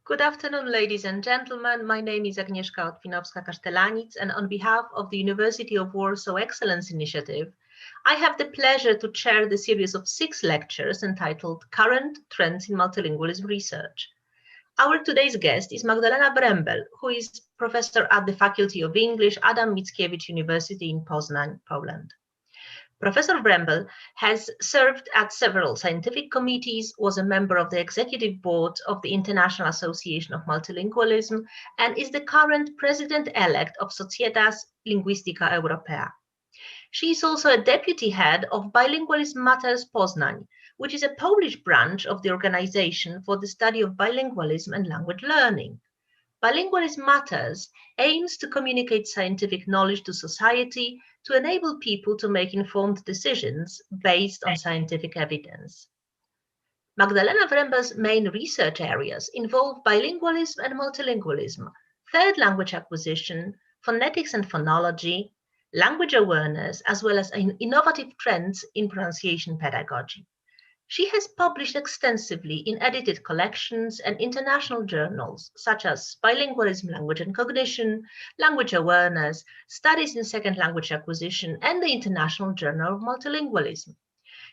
Good afternoon, ladies and gentlemen. My name is Agnieszka Otwinowska-Kasztelanic, and on behalf of the University of Warsaw Excellence Initiative, I have the pleasure to chair the series of 6 lectures entitled Current Trends in Multilingualism Research. Our today's guest is Magdalena Wrembel, who is professor at the Faculty of English, Mickiewicz University in Poznań, Poland. Professor Wrembel has served at several scientific committees, was a member of the executive board of the International Association of Multilingualism, and is the current president-elect of Societas Linguistica Europaea. She is also a deputy head of Bilingualism Matters Poznań, which is a Polish branch of the Organization for the Study of Bilingualism and Language Learning. Bilingualism Matters aims to communicate scientific knowledge to society to enable people to make informed decisions based on scientific evidence. Magdalena Wrembel's main research areas involve bilingualism and multilingualism, third language acquisition, phonetics and phonology, language awareness, as well as innovative trends in pronunciation pedagogy. She has published extensively in edited collections and international journals, such as Bilingualism, Language and Cognition, Language Awareness, Studies in Second Language Acquisition, and the International Journal of Multilingualism.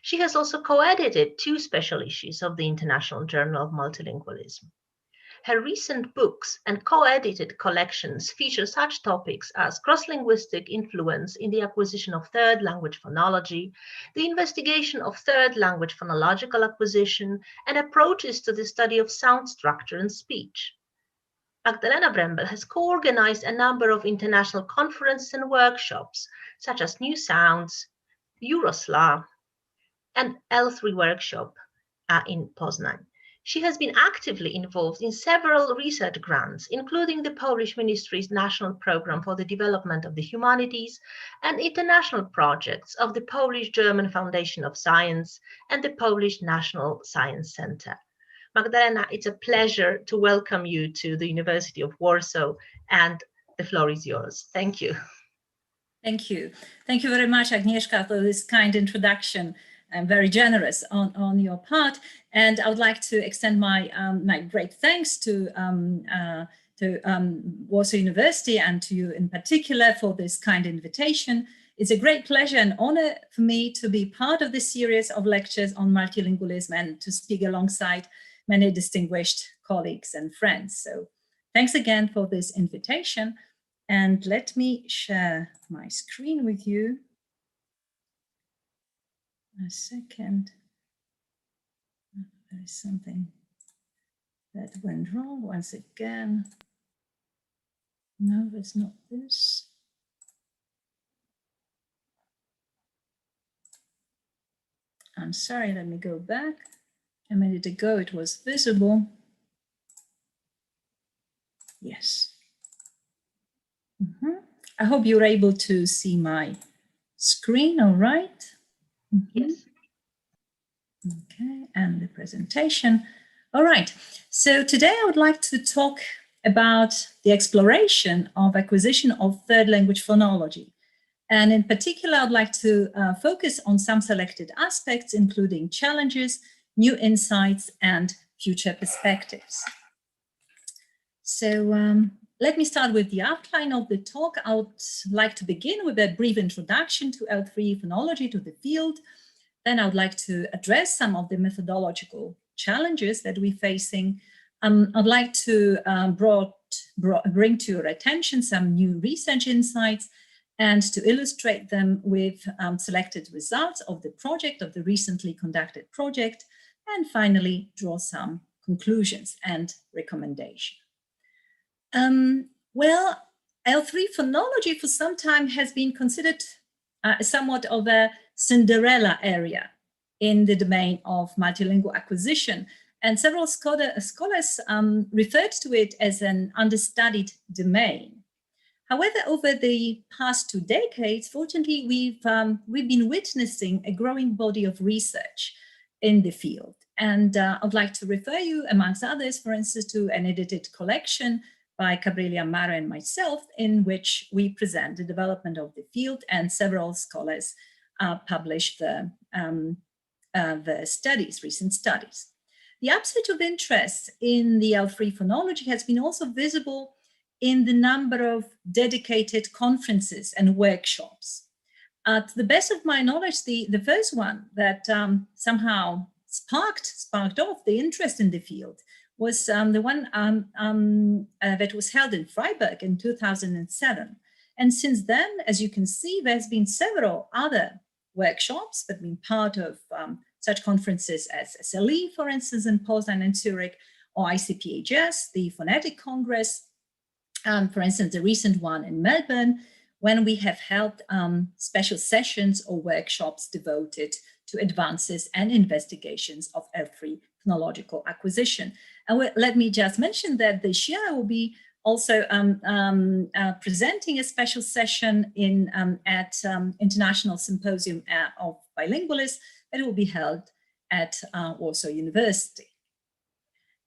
She has also co-edited 2 special issues of the International Journal of Multilingualism. Her recent books and co-edited collections feature such topics as cross-linguistic influence in the acquisition of third language phonology, the investigation of third language phonological acquisition, and approaches to the study of sound structure and speech. Magdalena Wrembel has co-organized a number of international conferences and workshops, such as New Sounds, Eurosla, and L3 workshop in Poznań. She has been actively involved in several research grants, including the Polish Ministry's National Programme for the Development of the Humanities and international projects of the Polish-German Foundation of Science and the Polish National Science Centre. Magdalena, it's a pleasure to welcome you to the University of Warsaw, and the floor is yours. Thank you. Thank you. Thank you very much, Agnieszka, for this kind introduction. I'm very generous on your part, and I would like to extend my great thanks to Warsaw University and to you in particular for this kind invitation. It's a great pleasure and honor for me to be part of this series of lectures on multilingualism and to speak alongside many distinguished colleagues and friends. So thanks again for this invitation, and let me share my screen with you. A second. There is something that went wrong once again. No, it's not this. I'm sorry, let me go back. A minute ago it was visible. Yes. I hope you're able to see my screen, all right? Yes. Okay, and the presentation. All right, so today I would like to talk about the exploration of acquisition of third language phonology. And in particular, I'd like to focus on some selected aspects, including challenges, new insights, and future perspectives. So let me start with the outline of the talk. I would like to begin with a brief introduction to L3 phonology, to the field. Then I would like to address some of the methodological challenges that we're facing. I'd like to bring to your attention some new research insights and to illustrate them with selected results of the project, of the recently conducted project, and finally draw some conclusions and recommendations. Well, L3 phonology for some time has been considered somewhat of a Cinderella area in the domain of multilingual acquisition, and several scholars referred to it as an understudied domain. However, over the past 2 decades, fortunately, we've been witnessing a growing body of research in the field. And I'd like to refer you, amongst others, for instance, to an edited collection by Gabriela Mara and myself, in which we present the development of the field, and several scholars published the studies, recent studies. The upsurge of interest in the L3 phonology has been also visible in the number of dedicated conferences and workshops. To the best of my knowledge, the first one that somehow sparked off the interest in the field was the one that was held in Freiburg in 2007. And since then, as you can see, there's been several other workshops that have been part of such conferences as SLE, for instance, in Poznań and Zurich, or ICPHS, the Phonetic Congress, for instance, the recent one in Melbourne, when we have held special sessions or workshops devoted to advances and investigations of L3 phonological acquisition. And let me just mention that this year I will be also presenting a special session at International Symposium of Bilingualists that will be held at Warsaw University.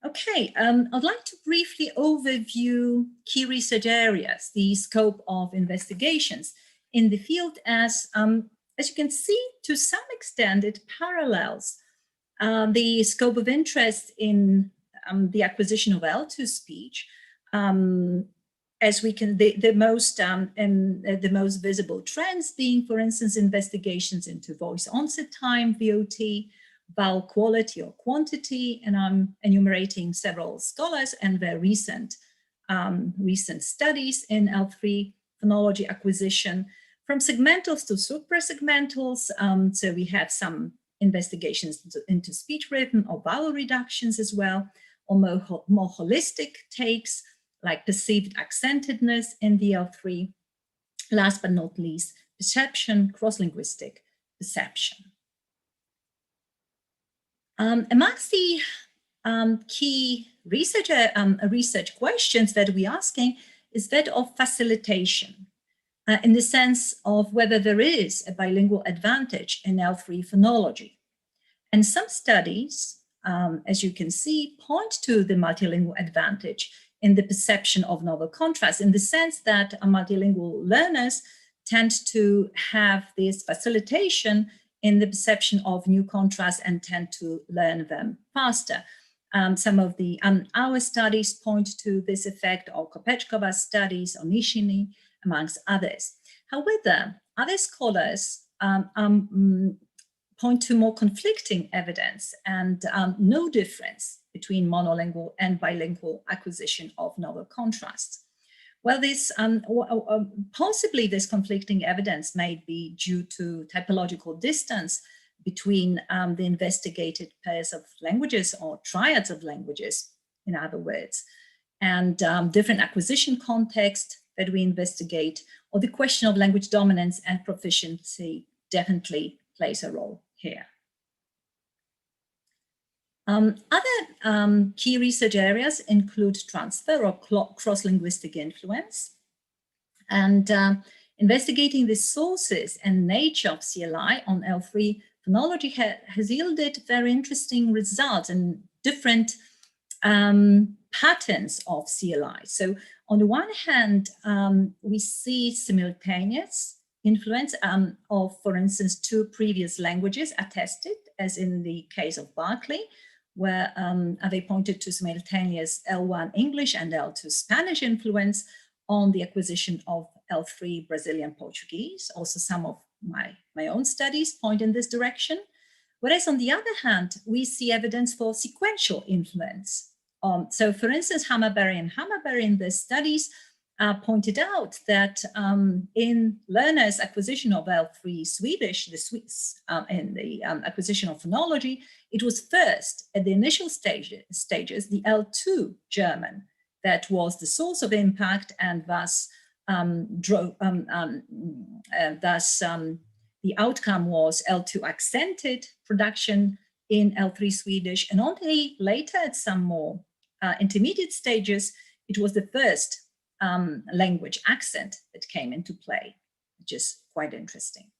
Okay, I'd like to briefly overview key research areas, the scope of investigations in the field. As you can see, to some extent, it parallels the scope of interest in the acquisition of L2 speech, as we can, the most visible trends being, for instance, investigations into voice onset time, VOT, vowel quality or quantity, and I'm enumerating several scholars and their recent studies in L3 phonology acquisition, from segmentals to suprasegmentals. So we have some investigations into speech rhythm or vowel reductions as well, or more holistic takes like perceived accentedness in the L3. Last but not least, perception, cross-linguistic perception. Amongst the key research questions that we're asking is that of facilitation, in the sense of whether there is a bilingual advantage in L3 phonology. And some studies, as you can see, point to the multilingual advantage in the perception of novel contrasts, in the sense that multilingual learners tend to have this facilitation in the perception of new contrasts and tend to learn them faster. Some of the our studies point to this effect, or Kopechkova's studies, or Nishini, amongst others. However, other scholars point to more conflicting evidence and no difference between monolingual and bilingual acquisition of novel contrasts. Well, this possibly this conflicting evidence may be due to typological distance between the investigated pairs of languages, or triads of languages, in other words, and different acquisition context that we investigate, or the question of language dominance and proficiency definitely plays a role here. Other key research areas include transfer or cross-linguistic influence, and investigating the sources and nature of CLI on L3 phonology has yielded very interesting results and different patterns of CLI. So on the one hand, we see simultaneous influence of, for instance, two previous languages attested, as in the case of Berkeley, where they pointed to simultaneous L1 English and L2 Spanish influence on the acquisition of L3 Brazilian Portuguese. Also, some of my own studies point in this direction. Whereas on the other hand, we see evidence for sequential influence. So for instance, Hammerberry in their studies pointed out that in learners' acquisition of L3 Swedish, the Swedes in the acquisition of phonology, it was first at the initial stages, the L2 German, that was the source of impact, and thus the outcome was L2 accented production in L3 Swedish, and only later at some more intermediate stages, it was the first language accent that came into play, which is quite interesting.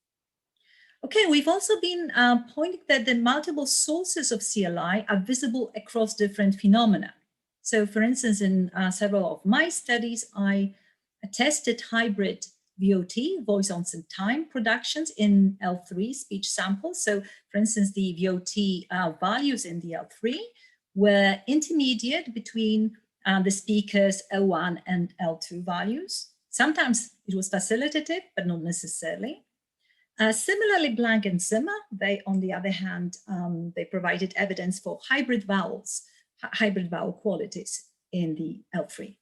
Okay, we've also been pointing that the multiple sources of CLI are visible across different phenomena. So for instance, in several of my studies, I tested hybrid VOT, voice onset time productions in L3 speech samples. So for instance, the VOT values in the L3 were intermediate between the speaker's L1 and L2 values. Sometimes it was facilitative, but not necessarily. Similarly, Blank and Zimmer, they, on the other hand, they provided evidence for hybrid vowel qualities in the L3.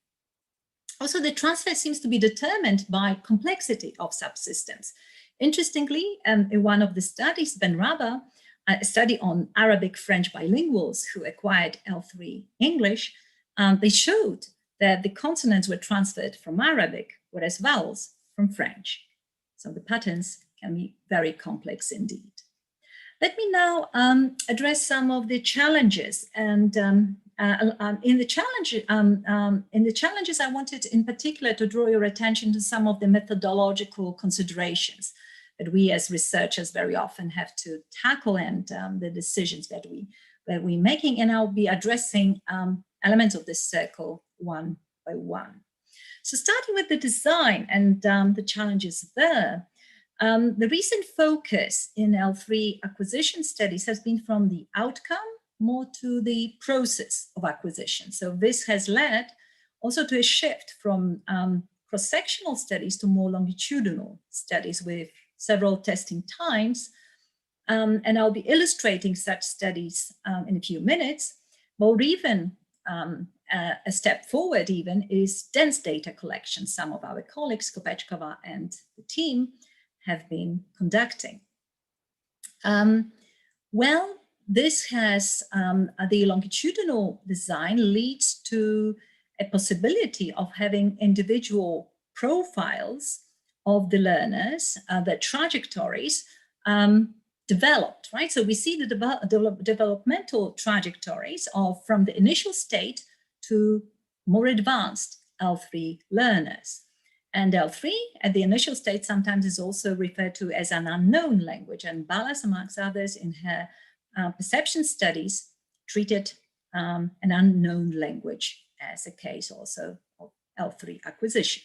Also, the transfer seems to be determined by complexity of subsystems. Interestingly, in one of the studies, Ben Raba, a study on Arabic-French bilinguals who acquired L3 English, they showed that the consonants were transferred from Arabic, whereas vowels from French. So the patterns can be very complex indeed. Let me now address some of the challenges. And in the challenges, I wanted in particular to draw your attention to some of the methodological considerations that we as researchers very often have to tackle, and the decisions that we're making. And I'll be addressing elements of this circle one by one. So starting with the design and the challenges there, the recent focus in L3 acquisition studies has been from the outcome more to the process of acquisition. So this has led also to a shift from cross-sectional studies to more longitudinal studies with several testing times. And I'll be illustrating such studies in a few minutes. Or even a step forward even is dense data collection. Some of our colleagues, Kopečková and the team, have been conducting. Well, this has, the longitudinal design leads to a possibility of having individual profiles of the learners, the trajectories developed, right? So we see the developmental trajectories of from the initial state to more advanced L3 learners. And L3 at the initial state sometimes is also referred to as an unknown language. And Ballas, amongst others, in her perception studies, treated an unknown language as a case also of L3 acquisition.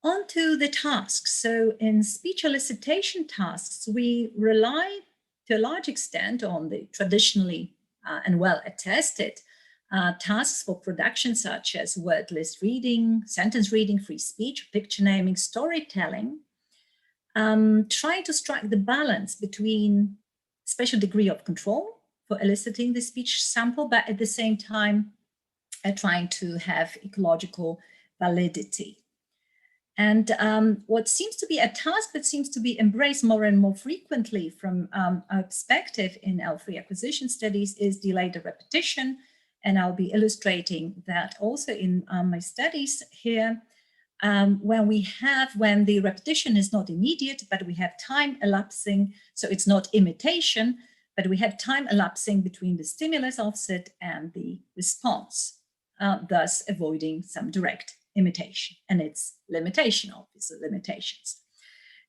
On to the tasks. So in speech elicitation tasks, we rely to a large extent on the traditionally and well attested tasks for production such as word list reading, sentence reading, free speech, picture naming, storytelling, trying to strike the balance between special degree of control for eliciting the speech sample, but at the same time trying to have ecological validity. And what seems to be a task that seems to be embraced more and more frequently from our perspective in L3 acquisition studies is delayed repetition. And I'll be illustrating that also in my studies here, when the repetition is not immediate, but we have time elapsing. So it's not imitation, but we have time elapsing between the stimulus offset and the response, thus avoiding some direct imitation and its limitation, obviously limitations.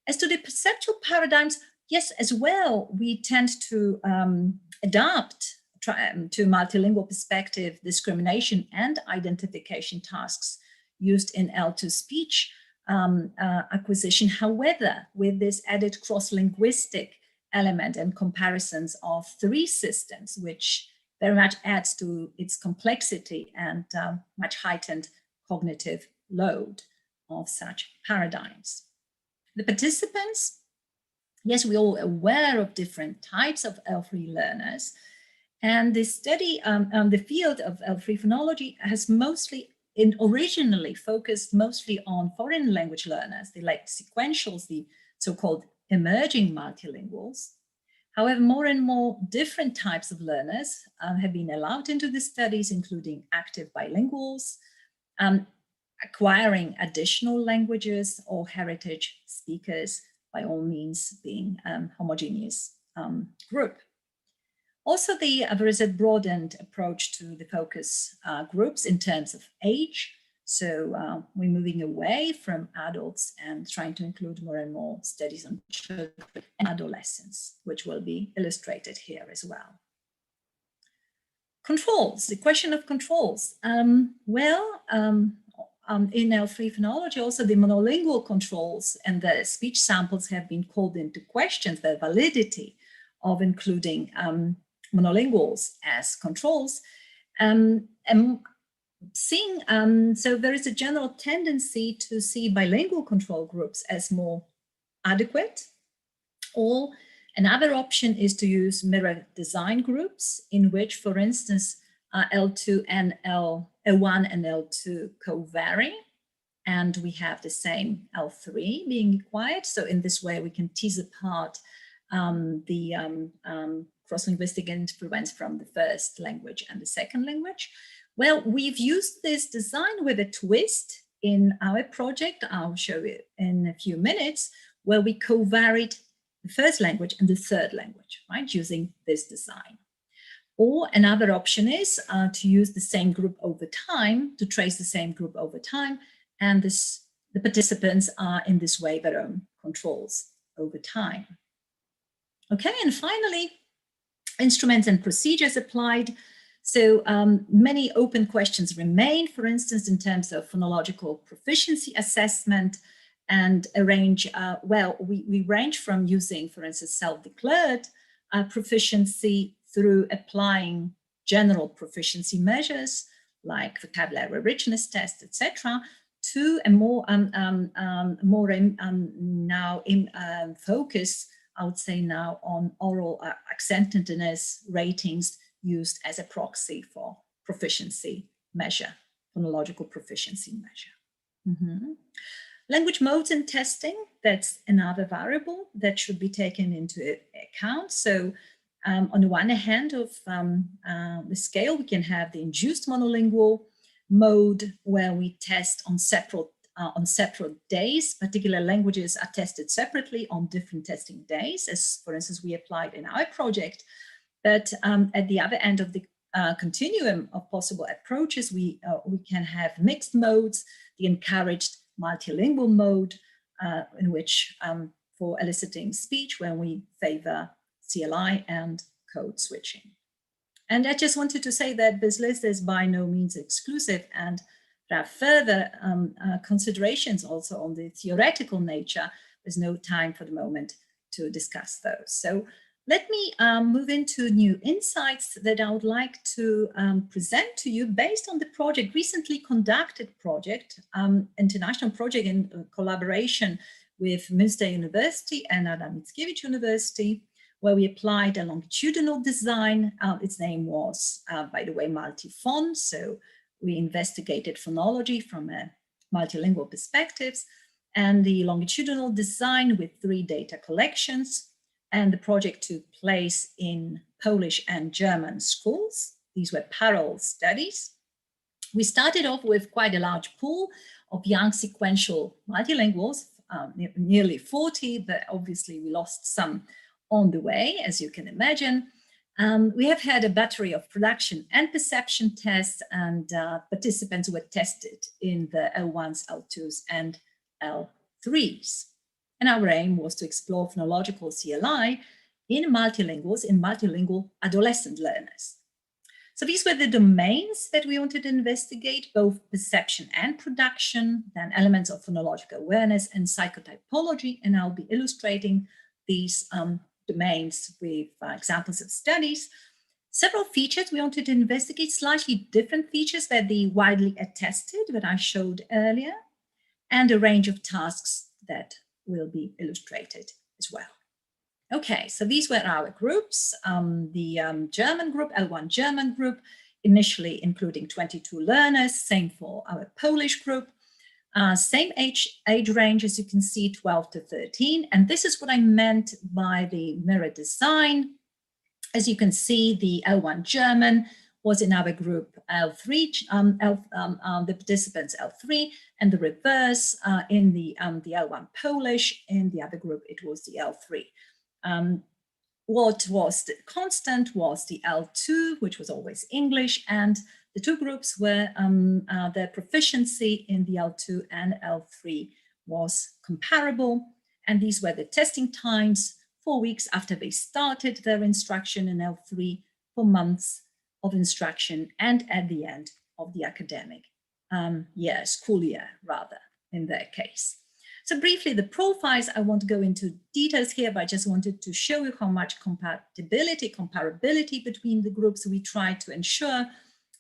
As to the perceptual paradigms, yes, as well, we tend to adapt to multilingual perspective discrimination and identification tasks used in L2 speech acquisition. However, with this added cross-linguistic element and comparisons of three systems, which very much adds to its complexity and much heightened cognitive load of such paradigms. The participants, yes, we're all aware of different types of L3 learners, and the study, the field of L3 phonology has originally focused mostly on foreign language learners, the late sequentials, the so-called emerging multilinguals. However, more and more different types of learners have been allowed into the studies, including active bilinguals, acquiring additional languages, or heritage speakers, by all means being a homogeneous group. Also, there is a broadened approach to the focus groups in terms of age. So we're moving away from adults and trying to include more and more studies on children and adolescents, which will be illustrated here as well. Controls, the question of controls. In L3 phonology, also the monolingual controls and the speech samples have been called into question, the validity of including monolinguals as controls. So there is a general tendency to see bilingual control groups as more adequate, or another option is to use mirror design groups in which, for instance, L2 and L1 and L2 co-vary, and we have the same L3 being required. So in this way, we can tease apart the cross-linguistic influence from the first language and the second language. Well, we've used this design with a twist in our project. I'll show you in a few minutes, where we co-varied the first language and the third language, right, using this design. Or another option is to use the same group over time, to trace the same group over time, and the participants are in this way their own controls over time. Okay, and finally, instruments and procedures applied. So many open questions remain, for instance, in terms of phonological proficiency assessment, and we range from using, for instance, self-declared proficiency through applying general proficiency measures like vocabulary richness tests, etc., to a more focus, I would say now, on oral accentedness ratings used as a proxy for proficiency measure, phonological proficiency measure. Language modes and testing, that's another variable that should be taken into account. So on the one hand of the scale, we can have the induced monolingual mode, where we test on separate days. Particular languages are tested separately on different testing days, as for instance we applied in our project. But at the other end of the continuum of possible approaches, we can have mixed modes, the encouraged multilingual mode, in which for eliciting speech, when we favor CLI and code switching. And I just wanted to say that this list is by no means exclusive, and there are further considerations also on the theoretical nature. There's no time for the moment to discuss those. So let me move into new insights that I would like to present to you based on the project, recently conducted project, international project in collaboration with Münster University and Mickiewicz University, where we applied a longitudinal design. Its name was, by the way, multi-phon. So we investigated phonology from a multilingual perspectives, and the longitudinal design with 3 data collections. And the project took place in Polish and German schools. These were parallel studies. We started off with quite a large pool of young sequential multilinguals, nearly 40, but obviously we lost some on the way, as you can imagine. We have had a battery of production and perception tests, and participants were tested in the L1s, L2s, and L3s. And our aim was to explore phonological CLI in multilinguals, in multilingual adolescent learners. So these were the domains that we wanted to investigate, both perception and production, then elements of phonological awareness and psychotypology. And I'll be illustrating these domains with examples of studies. Several features we wanted to investigate, slightly different features than the widely attested that I showed earlier, and a range of tasks that will be illustrated as well. Okay, so these were our groups. The German group, L1 German group, initially including 22 learners, same for our Polish group. Same age range, as you can see, 12 to 13. And this is what I meant by the mirror design. As you can see, the L1 German was in our group L3, the participants L3, and the reverse in the L1 Polish. In the other group, it was the L3. What was the constant was the L2, which was always English, and the 2 groups were their proficiency in the L2 and L3 was comparable. And these were the testing times, 4 weeks after they started their instruction in L3, 4 months of instruction, and at the end of the academic school year, rather, in their case. So briefly, the profiles, I won't go into details here, but I just wanted to show you how much comparability between the groups we try to ensure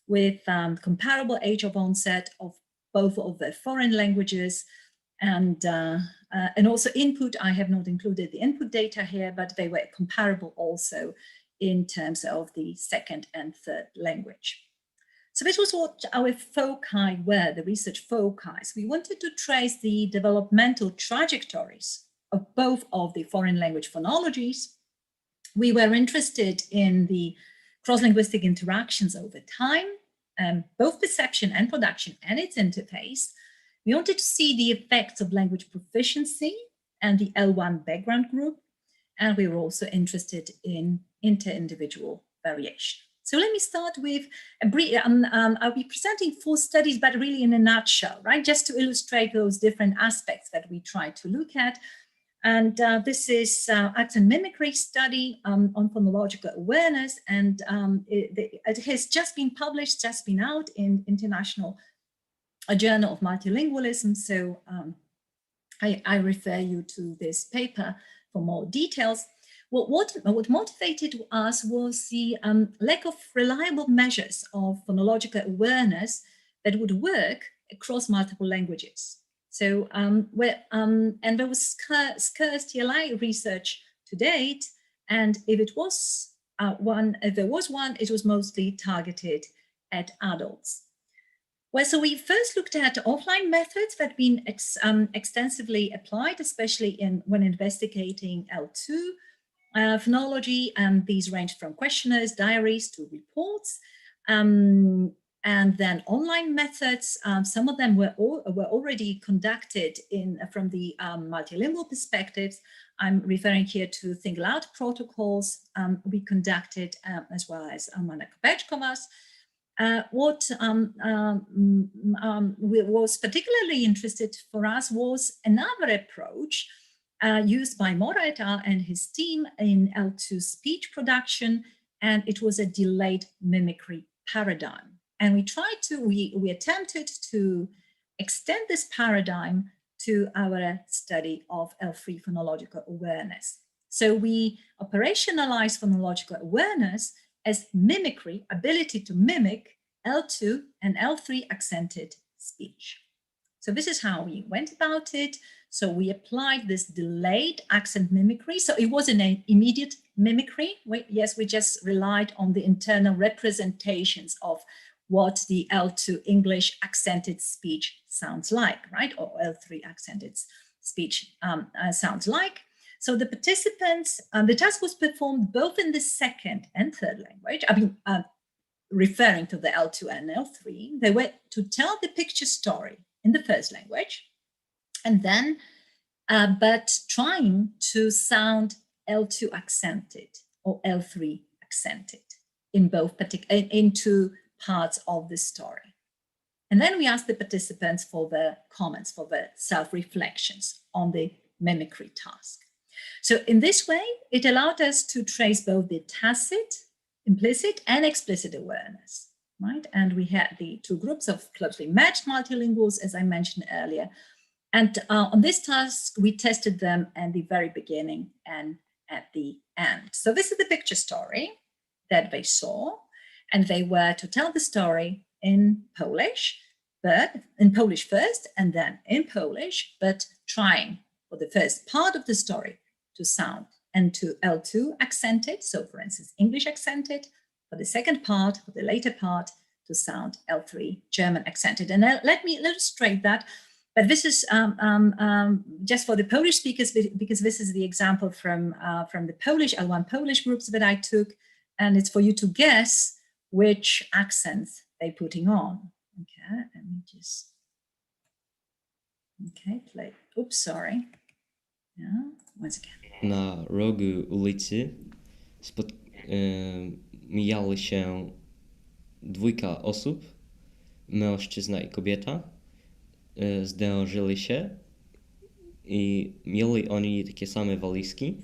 with comparable age of onset of both of the foreign languages, and also input. I have not included the input data here, but they were comparable also in terms of the second and third language. So this was what our foci were, the research foci. We wanted to trace the developmental trajectories of both of the foreign language phonologies. We were interested in the cross-linguistic interactions over time, both perception and production and its interface. We wanted to see the effects of language proficiency and the L1 background group, and we were also interested in inter-individual variation. So let me start with a brief, I'll be presenting 4 studies, but really in a nutshell, right? Just to illustrate those different aspects that we try to look at. And this is accent mimicry study on phonological awareness, and it has just been published, just been out in International Journal of Multilingualism. So I refer you to this paper for more details. What motivated us was the lack of reliable measures of phonological awareness that would work across multiple languages. So, and there was scarce TLI research to date, and if there was one, it was mostly targeted at adults. Well, so we first looked at offline methods that have been extensively applied, especially when investigating L2 phonology, and these range from questionnaires, diaries to reports. And then online methods, some of them were already conducted from the multilingual perspectives. I'm referring here to Think Aloud protocols we conducted, as well as Mana Kopečkova's. What was particularly interested for us was another approach used by Mora et al. And his team in L2 speech production, and it was a delayed mimicry paradigm. And we attempted to extend this paradigm to our study of L3 phonological awareness. So we operationalized phonological awareness as mimicry, ability to mimic L2 and L3 accented speech. So this is how we went about it. So we applied this delayed accent mimicry. So it wasn't an immediate mimicry. We just relied on the internal representations of what the L2 English accented speech sounds like, right? Or L3 accented speech sounds like. So the participants, the task was performed both in the second and third language. I mean, referring to the L2 and L3, they were to tell the picture story in the first language, and then, but trying to sound L2 accented or L3 accented in both in two parts of the story. And then we asked the participants for the comments, for the self-reflections on the mimicry task. So in this way, it allowed us to trace both the tacit, implicit, and explicit awareness, right? And we had the 2 groups of closely matched multilinguals, as I mentioned earlier. And on this task, we tested them at the very beginning and at the end. So this is the picture story that they saw, and they were to tell the story in Polish, but in Polish first, and then in Polish, but trying for the first part of the story to sound and to L2 accented. So for instance, English accented, for the second part, for the later part, to sound L3 German accented. And let me illustrate that. But this is just for the Polish speakers, because this is the example from the Polish L1 Polish groups that I took, and it's for you to guess which accents they're putting on. Okay, let me just, okay, play, oops, sorry. Yeah, once again. Na rogu ulicy mijały się 2 osób, mężczyzna i kobieta, zderzyli się i mieli oni takie same walizki.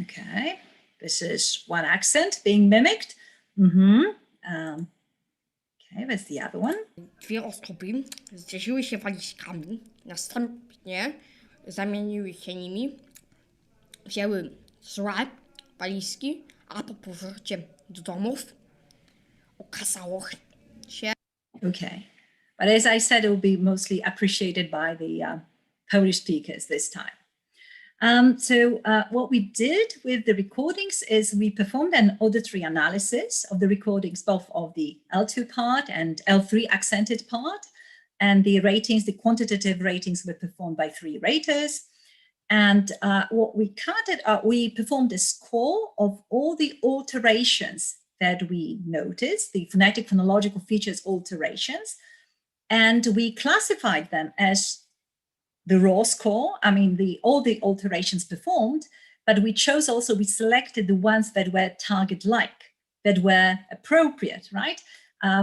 Okay, this is one accent being mimicked. Okay, where's the other one? 2 osoby zderzyły się walizkami, następnie zamieniły się nimi, wzięły złe walizki, a po powrocie do domów okazało się. Okay, but as I said, it will be mostly appreciated by the Polish speakers this time. What we did with the recordings is we performed an auditory analysis of the recordings, both of the L2 part and L3 accented part. And the ratings, the quantitative ratings were performed by 3 raters. And what we counted, we performed a score of all the alterations that we noticed, the phonetic phonological features alterations, and we classified them as the raw score, I mean, all the alterations performed, but we selected the ones that were target-like, that were appropriate, right?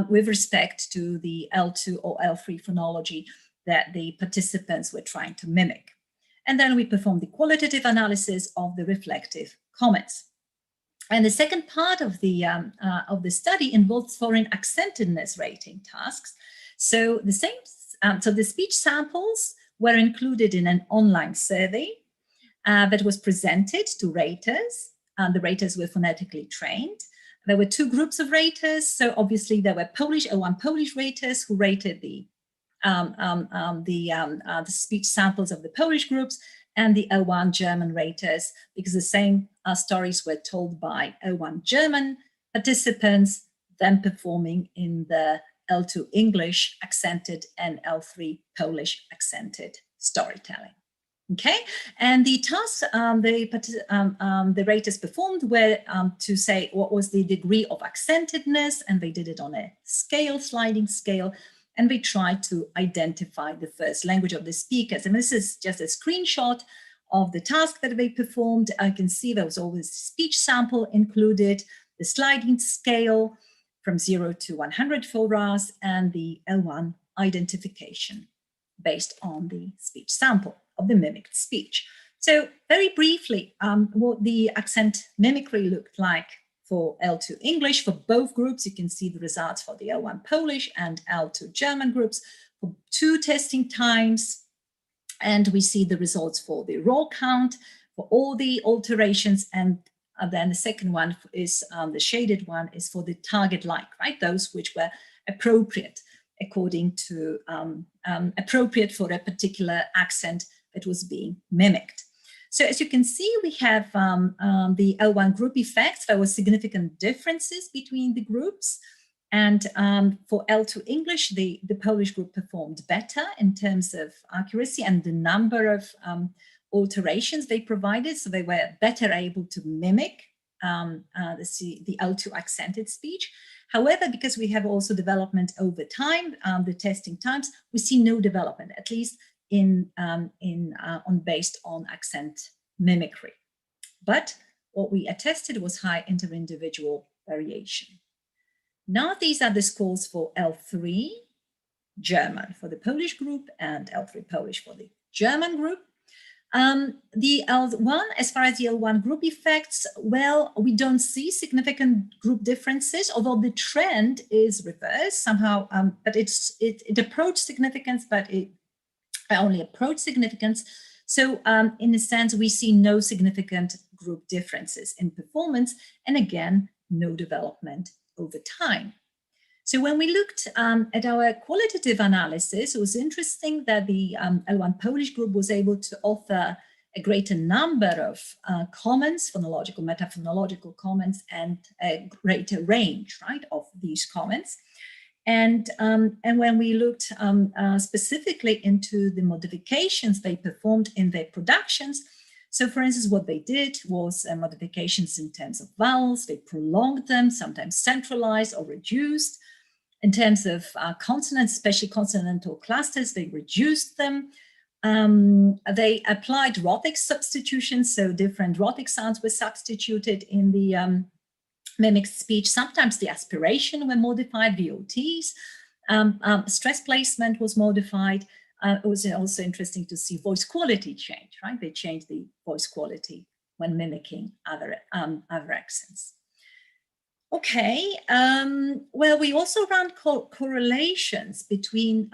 With respect to the L2 or L3 phonology that the participants were trying to mimic. And then we performed the qualitative analysis of the reflective comments. And the second part of the study involves foreign accentedness rating tasks. So the speech samples were included in an online survey that was presented to raters. The raters were phonetically trained. There were 2 groups of raters. So obviously there were O1 Polish raters who rated the speech samples of the Polish groups, and the O1 German raters, because the same stories were told by O1 German participants, then performing in the L2 English accented and L3 Polish accented storytelling. Okay, and the tasks the raters performed were to say what was the degree of accentedness, and they did it on a scale, sliding scale, and we tried to identify the first language of the speakers. And this is just a screenshot of the task that they performed. I can see there was always a speech sample included, the sliding scale from 0 to 100 FORAs, and the L1 identification based on the speech sample of the mimicked speech. So very briefly, what the accent mimicry looked like for L2 English for both groups. You can see the results for the L1 Polish and L2 German groups for 2 testing times. And we see the results for the raw count for all the alterations. And then the second one is the shaded one is for the target-like, right? Those which were appropriate according to appropriate for a particular accent that was being mimicked. So as you can see, we have the L1 group effects. There were significant differences between the groups. And for L2 English, the Polish group performed better in terms of accuracy and the number of alterations they provided. So they were better able to mimic the L2 accented speech. However, because we have also development over time, the testing times, we see no development, at least based on accent mimicry. But what we attested was high inter-individual variation. Now these are the scores for L3 German for the Polish group and L3 Polish for the German group. The L1, as far as the L1 group effects, well, we don't see significant group differences, although the trend is reversed somehow, but it approached significance, but it only approached significance. So in a sense, we see no significant group differences in performance, and again, no development over time. So when we looked at our qualitative analysis, it was interesting that the L1 Polish group was able to offer a greater number of comments, phonological, metaphonological comments, and a greater range, right, of these comments. And when we looked specifically into the modifications they performed in their productions, so for instance, what they did was modifications in terms of vowels. They prolonged them, sometimes centralized or reduced. In terms of consonants, especially consonantal clusters, they reduced them. They applied rhotic substitutions, so different rhotic sounds were substituted in the mimicked speech. Sometimes the aspiration were modified, VOTs. Stress placement was modified. It was also interesting to see voice quality change, right? They changed the voice quality when mimicking other accents. Okay, well, we also ran correlations between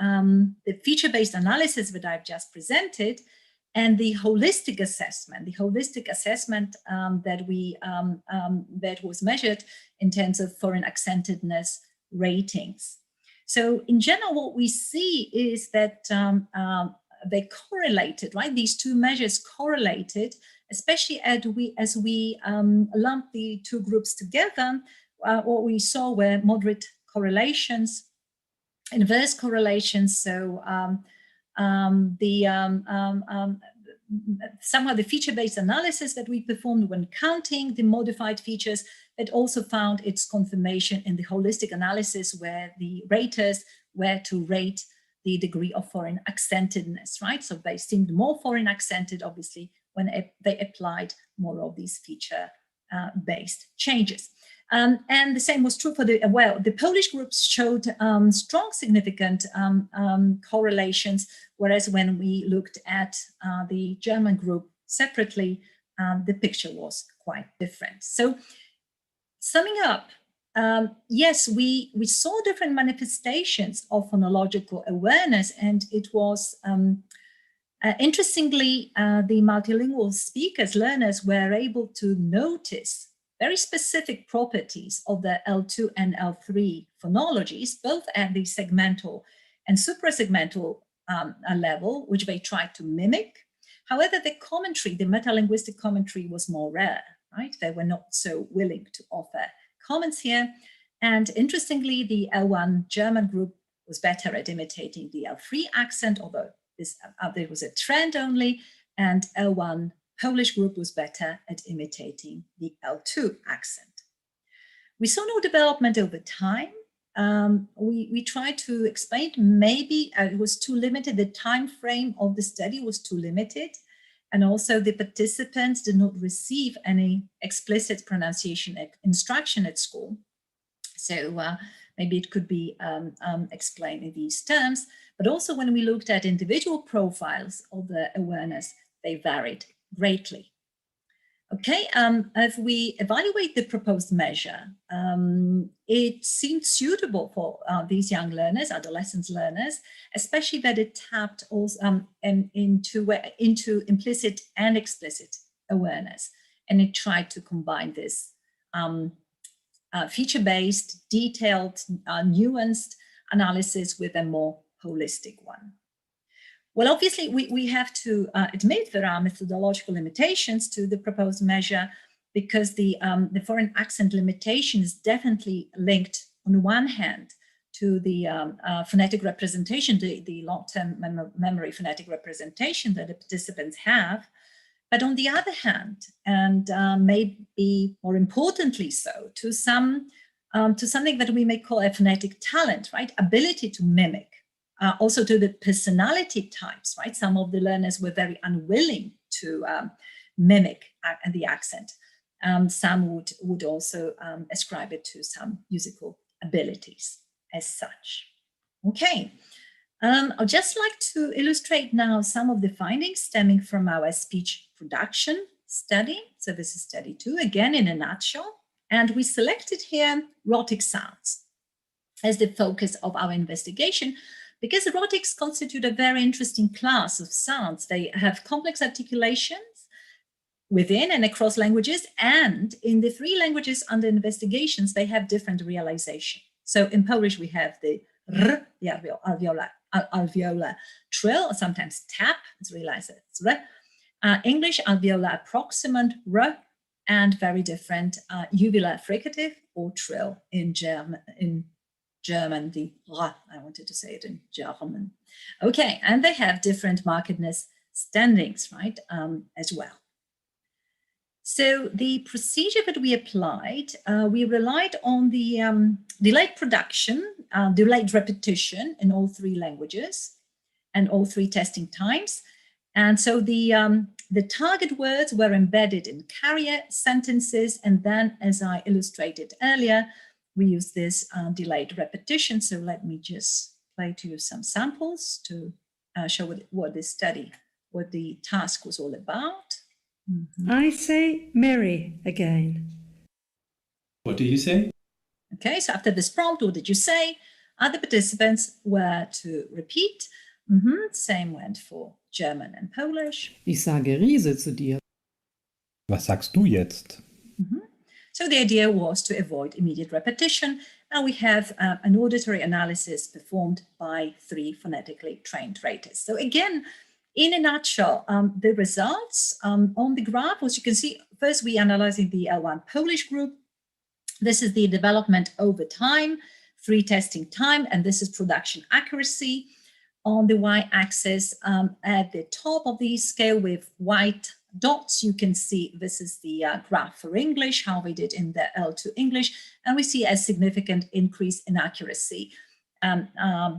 the feature-based analysis that I've just presented and the holistic assessment that was measured in terms of foreign accentedness ratings. So in general, what we see is that they correlated, right? These two measures correlated, especially as we lumped the two groups together. What we saw were moderate correlations, inverse correlations. So somehow the feature-based analysis that we performed when counting the modified features, it also found its confirmation in the holistic analysis, where the raters were to rate the degree of foreign accentedness, right? So they seemed more foreign accented, obviously, when they applied more of these feature-based changes. And the same was true for the Polish groups showed strong, significant correlations, whereas when we looked at the German group separately, the picture was quite different. So summing up, yes, we saw different manifestations of phonological awareness, and it was interestingly, the multilingual speakers, learners, were able to notice very specific properties of the L2 and L3 phonologies, both at the segmental and suprasegmental level, which they tried to mimic. However, the commentary, the metalinguistic commentary, was more rare, right? They were not so willing to offer comments here. And interestingly, the L1 German group was better at imitating the L3 accent, although there was a trend only, and L1 Polish group was better at imitating the L2 accent. We saw no development over time. We tried to explain maybe it was too limited, the time frame of the study was too limited, and also the participants did not receive any explicit pronunciation instruction at school. So maybe it could be explained in these terms, but also when we looked at individual profiles of the awareness, they varied greatly. Okay, if we evaluate the proposed measure, it seemed suitable for these young learners, adolescent learners, especially that it tapped also into implicit and explicit awareness, and it tried to combine this feature-based, detailed, nuanced analysis with a more holistic one. Well, obviously, we have to admit there are methodological limitations to the proposed measure, because the foreign accent limitation is definitely linked, on the one hand, to the phonetic representation, the long-term memory phonetic representation that the participants have. But on the other hand, and maybe more importantly so, to something that we may call a phonetic talent, right? Ability to mimic. Also to the personality types, right? Some of the learners were very unwilling to mimic the accent. Some would also ascribe it to some musical abilities as such. Okay, I'd just like to illustrate now some of the findings stemming from our speech production study. So this is study 2, again in a nutshell. And we selected here rhotic sounds as the focus of our investigation, because rhotics constitute a very interesting class of sounds. They have complex articulations within and across languages, and in the 3 languages under investigations, they have different realization. So in Polish, we have the r, the alveolar trill, or sometimes tap, it's realized it's r. English, alveolar approximant, r, and very different uvular fricative or trill in German, the ra, I wanted to say it in German. Okay, and they have different markedness standings, right, as well. So the procedure that we applied, we relied on the delayed production, delayed repetition in all 3 languages and all 3 testing times. And so the target words were embedded in carrier sentences, and then, as I illustrated earlier, we use this delayed repetition. So let me just play to you some samples to show what this study, what the task was all about. Mm-hmm. I say Mary again. What do you say? Okay, so after this prompt, what did you say? Other participants were to repeat Same went for German and Polish. Ich sage Riese zu dir. Was sagst du jetzt? So the idea was to avoid immediate repetition. Now we have an auditory analysis performed by 3 phonetically trained raters. So again, in a nutshell, the results on the graph, as you can see, first we analyzing the L1 Polish group. This is the development over time, 3 testing time, and this is production accuracy. On the y-axis, at the top of the scale with white dots, you can see this is the graph for English, how we did in the L2 English, and we see a significant increase in accuracy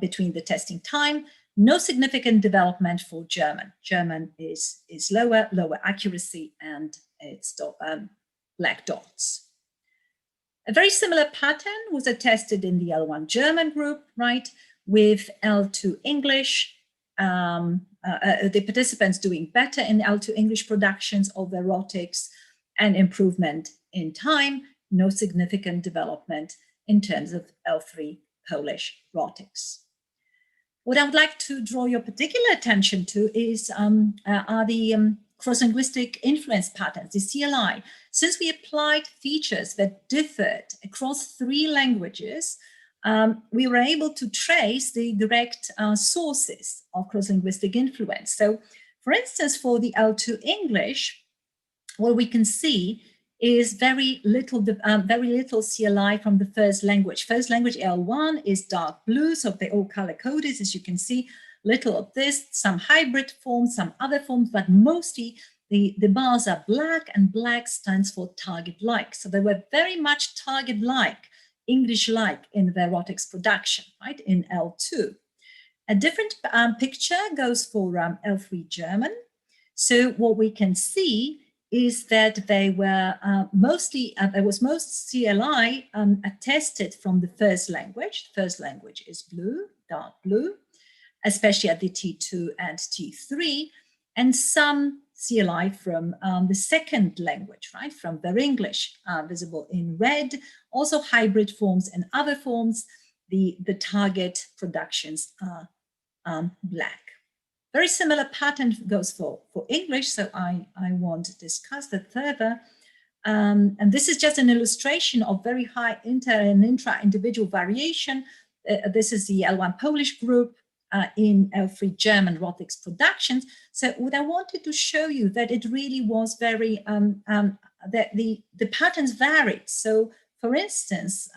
between the testing time. No significant development for German. German is lower accuracy, and it's black dots. A very similar pattern was attested in the L1 German group, right, with L2 English. The participants doing better in L2 English productions of erotics and improvement in time, no significant development in terms of L3 Polish erotics. What I would like to draw your particular attention to is are the cross-linguistic influence patterns, the CLI. Since we applied features that differed across 3 languages, we were able to trace the direct sources of cross-linguistic influence. So, for instance, for the L2 English, what we can see is very little CLI from the first language. First language L1 is dark blue, so they're all color-coded, as you can see. Little of this, some hybrid forms, some other forms, but mostly the bars are black, and black stands for target-like. So they were very much target-like, English-like in the erotics production, right, in L2. A different picture goes for L3 German. So what we can see is that they were there was most CLI attested from the first language. The first language is blue, dark blue, especially at the T2 and T3, and some CLI from the second language, right, from their English, visible in red. Also hybrid forms and other forms. The target productions are black. Very similar pattern goes for English, so I won't discuss that further. And this is just an illustration of very high inter and intra-individual variation. This is the L1 Polish group in L3 German erotics productions. So what I wanted to show you that it really was very, that the patterns varied. So for instance,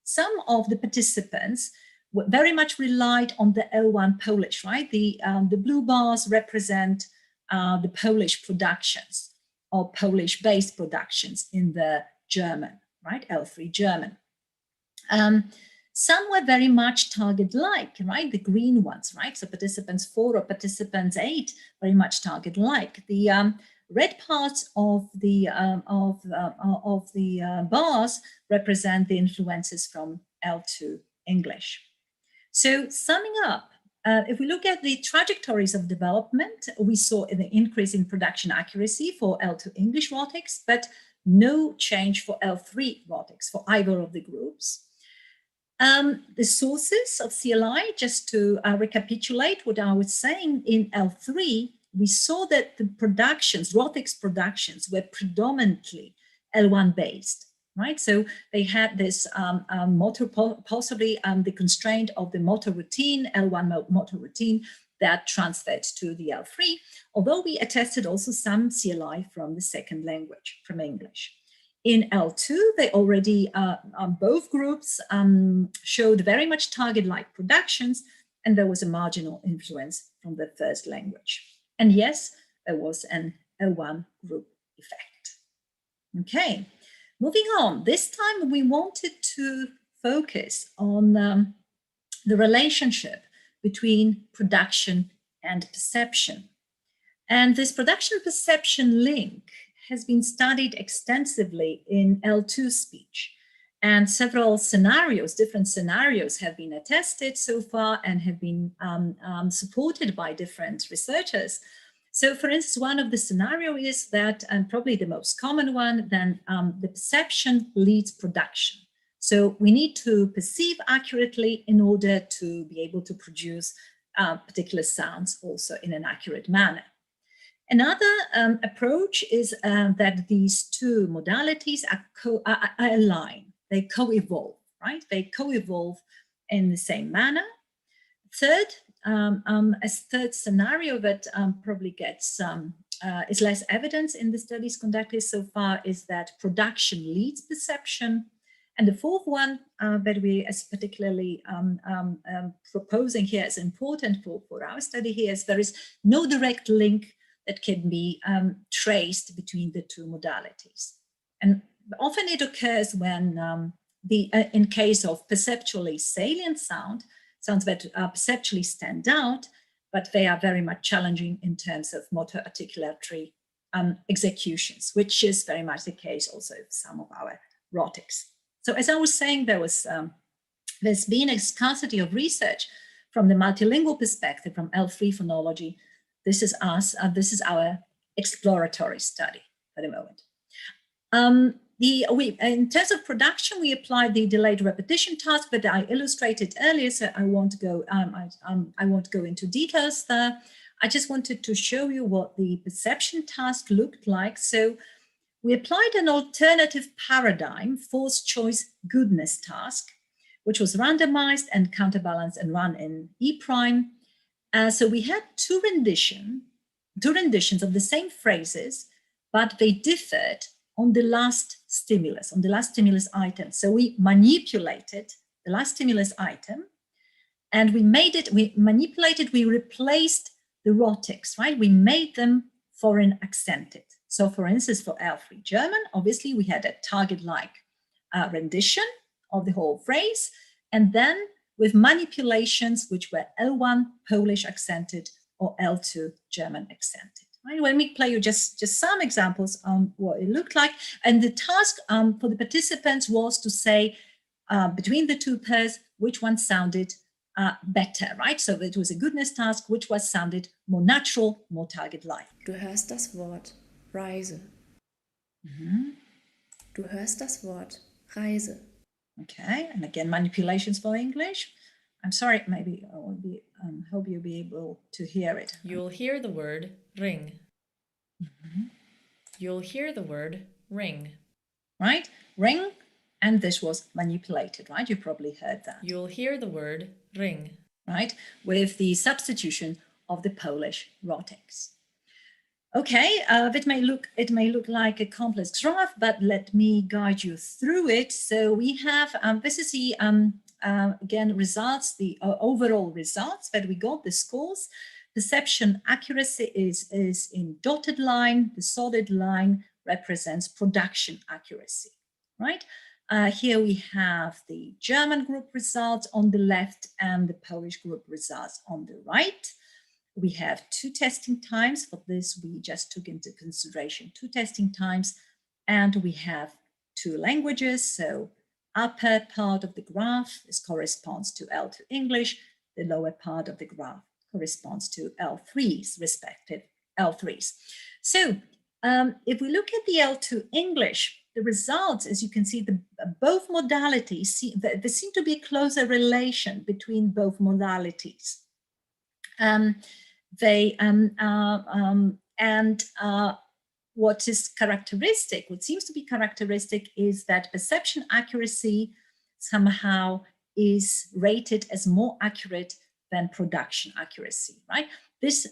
some of the participants very much relied on the L1 Polish, right? The blue bars represent the Polish productions or Polish-based productions in the German, right? L3 German. Some were very much target-like, right? The green ones, right? So participants 4 or participants 8, very much target-like. The red parts of the bars represent the influences from L2 English. So summing up, if we look at the trajectories of development, we saw an increase in production accuracy for L2 English erotics, but no change for L3 erotics for either of the groups. The sources of CLI, just to recapitulate what I was saying, in L3, we saw that the productions, erotics productions, were predominantly L1 based. Right, so they had this motor, possibly the constraint of the motor routine, L1 motor routine, that transferred to the L3, although we attested also some CLI from the second language, from English. In L2, they already, both groups showed very much target-like productions, and there was a marginal influence from the first language. And yes, there was an L1 group effect. Okay. Moving on, this time we wanted to focus on the relationship between production and perception. And this production-perception link has been studied extensively in L2 speech. And several scenarios, different scenarios have been attested so far and have been supported by different researchers. So for instance, one of the scenarios is that, and probably the most common one, then the perception leads production. So we need to perceive accurately in order to be able to produce particular sounds also in an accurate manner. Another approach is that these two modalities are aligned, they co-evolve, right? They co-evolve in the same manner. Third, a third scenario that probably gets is less evidence in the studies conducted so far is that production leads perception. And the fourth one that we as particularly proposing here as important for our study here is there is no direct link that can be traced between the two modalities. And often it occurs when in case of perceptually salient sounds that perceptually stand out, but they are very much challenging in terms of motor articulatory executions, which is very much the case also of some of our rhotics. So as I was saying, there's been a scarcity of research from the multilingual perspective, from L3 phonology. This is our exploratory study for the moment. In terms of production, we applied the delayed repetition task that I illustrated earlier, so I won't go into details there. I just wanted to show you what the perception task looked like. So we applied an alternative paradigm, forced choice goodness task, which was randomized and counterbalanced and run in E prime. So we had two renditions of the same phrases, but they differed on the last stimulus item. So we manipulated the last stimulus item and we replaced the rhotics, right? We made them foreign accented. So for instance, for L3 German, obviously we had a target-like rendition of the whole phrase, and then with manipulations which were L1 Polish accented or L2 German accented. Right? Let me play you just some examples on what it looked like. And the task for the participants was to say between the two pairs, which one sounded better, right? So it was a goodness task, which was sounded more natural, more target-like. Du hörst das Wort Reise. Du hörst das Wort Reise. Okay, and again, manipulations for English. I'm sorry, maybe I will be, hope you'll be able to hear it. You'll hear the word ring. You'll hear the word ring. Right, ring, and this was manipulated, right? You probably heard that. You'll hear the word ring. Right, with the substitution of the Polish rhotics. Okay, it may look like a complex graph, but let me guide you through it. So we have, this is the, again, results, the overall results that we got, the scores. Perception accuracy is in dotted line. The solid line represents production accuracy, right? Here we have the German group results on the left and the Polish group results on the right. We have two testing times. For this, we just took into consideration two testing times, and we have two languages. So upper part of the graph corresponds to L2 English. The lower part of the graph corresponds to L3's respective L3s. So if we look at the L2 English, the results, as you can see, both modalities, there seem to be a closer relation between both modalities. What is characteristic, what seems to be characteristic, is that perception accuracy somehow is rated as more accurate than production accuracy, right? This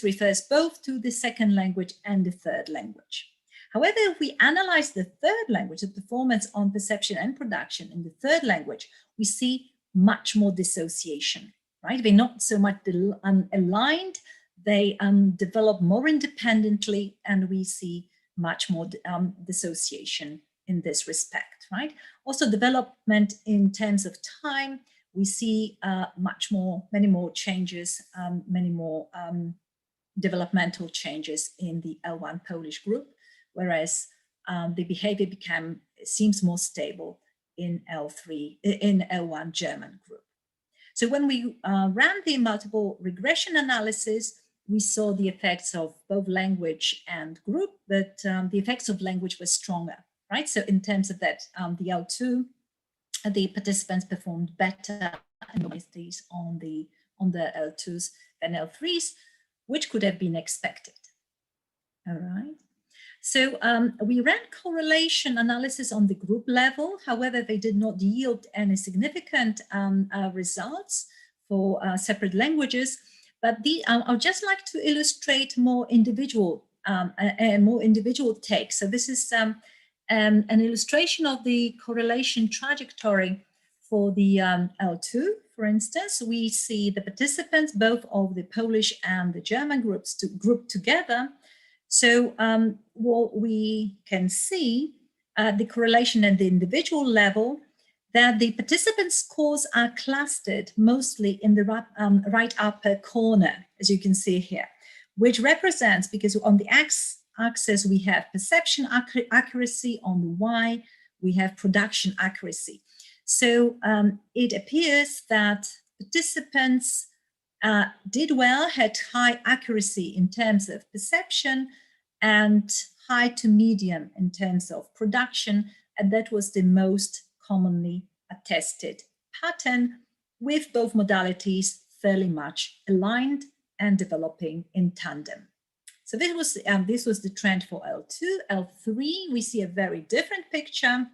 refers both to the second language and the third language. However, if we analyze the third language, the performance on perception and production in the third language, we see much more dissociation, right? They're not so much aligned, they develop more independently, and we see much more dissociation in this respect, right? Also development in terms of time, we see many more changes, many more developmental changes in the L1 Polish group, whereas the behavior seems more stable in L1 German group. So when we ran the multiple regression analysis, we saw the effects of both language and group, but the effects of language were stronger, right? So in terms of that, the L2, the participants performed better these on the L2s and L3s, which could have been expected. All right. So we ran correlation analysis on the group level. However, they did not yield any significant results for separate languages. But I'd just like to illustrate more individual takes. So this is an illustration of the correlation trajectory for the L2. For instance, we see the participants, both of the Polish and the German groups, grouped together. So what we can see, the correlation at the individual level, that the participant scores are clustered mostly in the right upper corner, as you can see here, which represents, because on the axis we have perception accuracy, on the Y we have production accuracy. So it appears that participants did well, had high accuracy in terms of perception and high to medium in terms of production, and that was the most commonly attested pattern, with both modalities fairly much aligned and developing in tandem. So this was the trend for L2. L3, we see a very different picture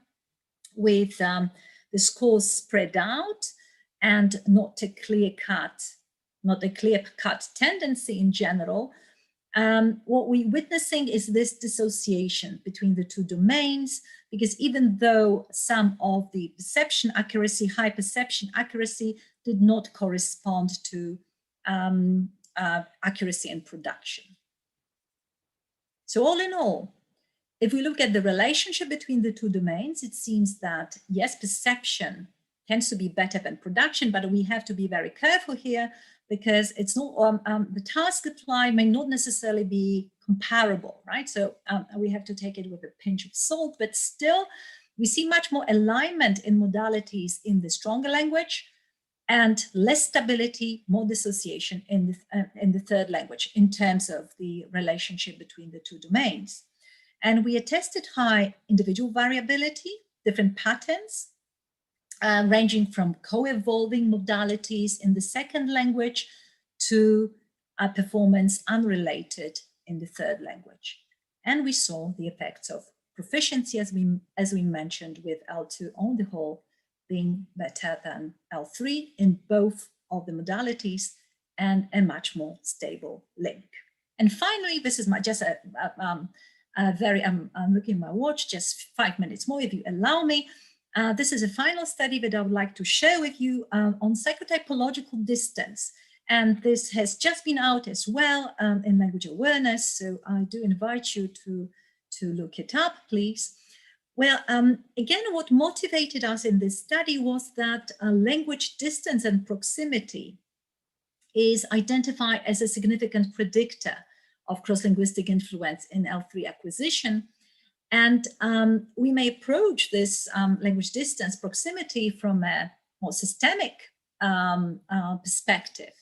with the scores spread out and not a clear-cut tendency in general. What we're witnessing is this dissociation between the two domains, because even though some of the perception accuracy, high perception accuracy, did not correspond to accuracy in production. So all in all, if we look at the relationship between the two domains, it seems that, yes, perception tends to be better than production, but we have to be very careful here, because it's not the task applied may not necessarily be comparable, right? So we have to take it with a pinch of salt, but still we see much more alignment in modalities in the stronger language and less stability, more dissociation in the third language in terms of the relationship between the two domains. And we attested high individual variability, different patterns, ranging from co-evolving modalities in the second language to performance unrelated in the third language. And we saw the effects of proficiency, as we mentioned, with L2 on the whole being better than L3 in both of the modalities, and a much more stable link. And finally, this is just I'm looking at my watch, just 5 minutes more, if you allow me. This is a final study that I would like to share with you on psychotypological distance. And this has just been out as well in language awareness. So I do invite you to look it up, please. Well, again, what motivated us in this study was that language distance and proximity is identified as a significant predictor of cross-linguistic influence in L3 acquisition. And we may approach this language distance proximity from a more systemic perspective,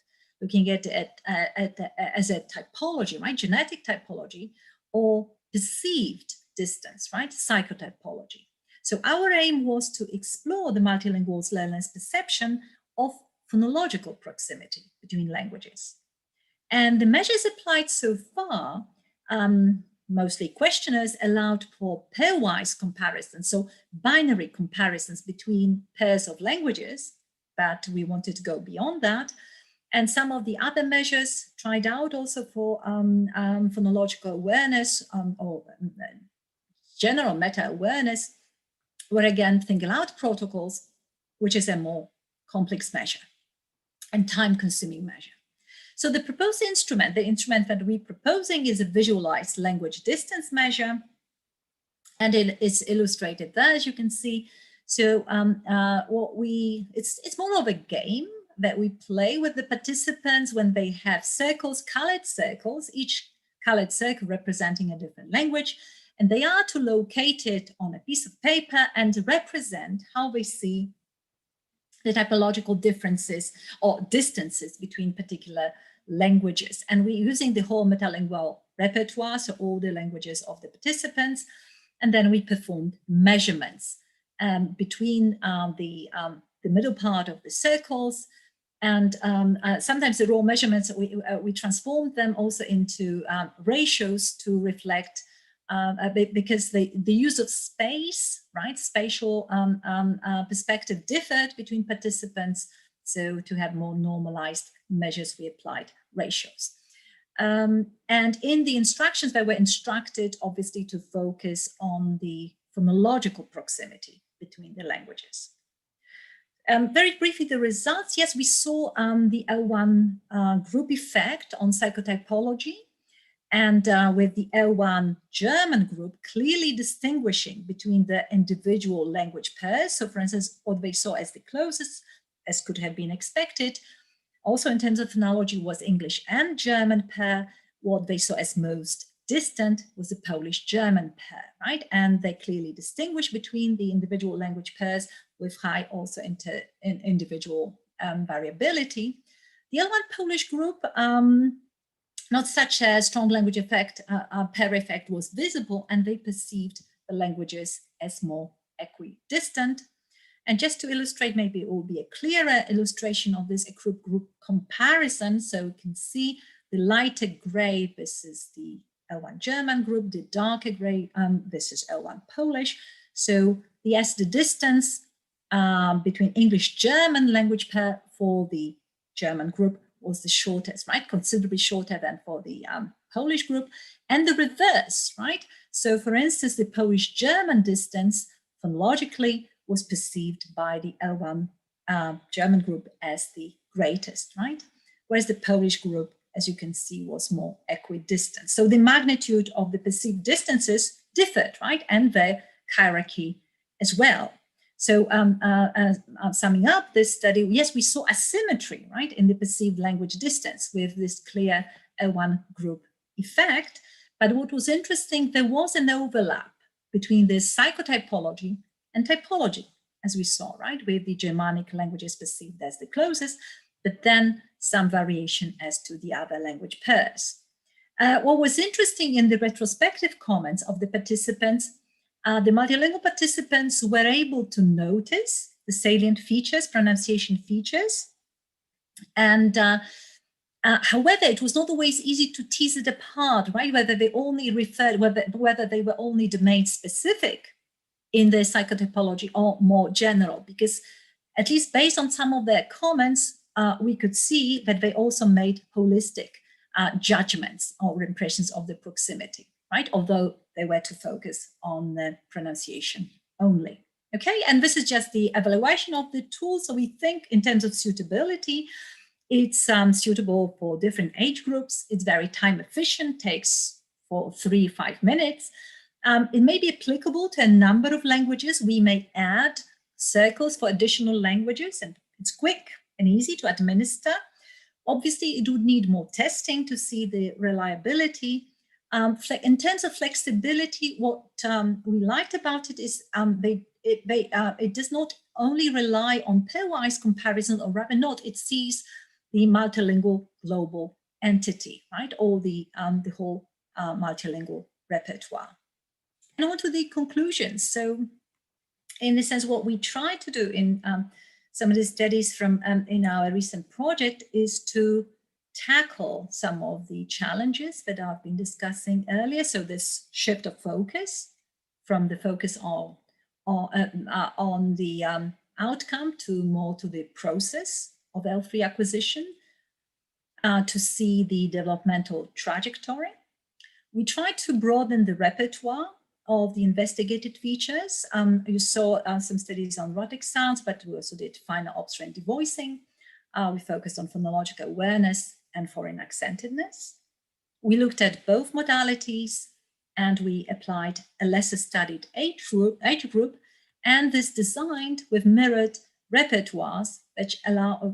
looking at it as a typology, right? Genetic typology, or perceived distance, right? Psychotypology. So our aim was to explore the multilingual learner's perception of phonological proximity between languages. And the measures applied so far, mostly questionnaires, allowed for pairwise comparisons, so binary comparisons between pairs of languages, but we wanted to go beyond that. And some of the other measures tried out also for phonological awareness or general meta-awareness were again single-out protocols, which is a more complex measure and time-consuming measure. So the proposed instrument, the instrument that we're proposing, is a visualized language distance measure, and it is illustrated there, as you can see. So it's more of a game that we play with the participants when they have circles, colored circles, each colored circle representing a different language, and they are to locate it on a piece of paper and represent how they see the typological differences or distances between particular languages. And we're using the whole metalingual repertoire, so all the languages of the participants. And then we performed measurements between the the middle part of the circles. And sometimes the raw measurements, we transformed them also into ratios to reflect, because the use of space, right, spatial perspective differed between participants. So to have more normalized measures, we applied ratios. And in the instructions, they were instructed, obviously, to focus on the phonological proximity between the languages. Very briefly, the results. Yes, we saw the L1 group effect on psychotypology, and with the L1 German group clearly distinguishing between the individual language pairs. So, for instance, what they saw as the closest, as could have been expected, also in terms of phonology, was English and German pair. What they saw as most distant was the Polish-German pair, right? And they clearly distinguish between the individual language pairs with high also individual variability. The L1 Polish group, not such a strong language effect, pair effect was visible, and they perceived the languages as more equidistant. And just to illustrate, maybe it will be a clearer illustration of this group comparison. So you can see the lighter gray, this is the L1 German group, the darker gray, this is L1 Polish. So yes, the distance between English-German language pair for the German group was the shortest, right? Considerably shorter than for the Polish group, and the reverse, right? So for instance, the Polish-German distance phonologically was perceived by the L1 German group as the greatest, right? Whereas the Polish group, as you can see, was more equidistant. So the magnitude of the perceived distances differed, right? And the hierarchy as well. So summing up this study, yes, we saw asymmetry, right, in the perceived language distance with this clear L1 group effect. But what was interesting, there was an overlap between this psychotypology and typology, as we saw, right, with the Germanic languages perceived as the closest, but then some variation as to the other language pairs. What was interesting in the retrospective comments of the participants, the multilingual participants were able to notice the salient features, pronunciation features. And however, it was not always easy to tease it apart, right? Whether they only referred, whether they were only domain specific in their psychotypology or more general, because at least based on some of their comments, we could see that they also made holistic judgments or impressions of the proximity, right? Although they were to focus on the pronunciation only. Okay, and this is just the evaluation of the tool. So we think in terms of suitability, it's suitable for different age groups. It's very time efficient, takes for 3-5 minutes. It may be applicable to a number of languages. We may add circles for additional languages, and it's quick and easy to administer. Obviously, it would need more testing to see the reliability. In terms of flexibility, what we liked about it is it does not only rely on pairwise comparison, or rather not, it sees the multilingual global entity, right, or the whole multilingual repertoire. And on to the conclusions. So in a sense, what we try to do in some of the studies from in our recent project is to tackle some of the challenges that I've been discussing earlier. So this shift of focus from the focus on the outcome to more to the process of L3 acquisition, to see the developmental trajectory. We try to broaden the repertoire of the investigated features. You saw some studies on rhotic sounds, but we also did final obstruent devoicing. We focused on phonological awareness and foreign accentedness. We looked at both modalities, and we applied a lesser studied age group, and this designed with mirrored repertoires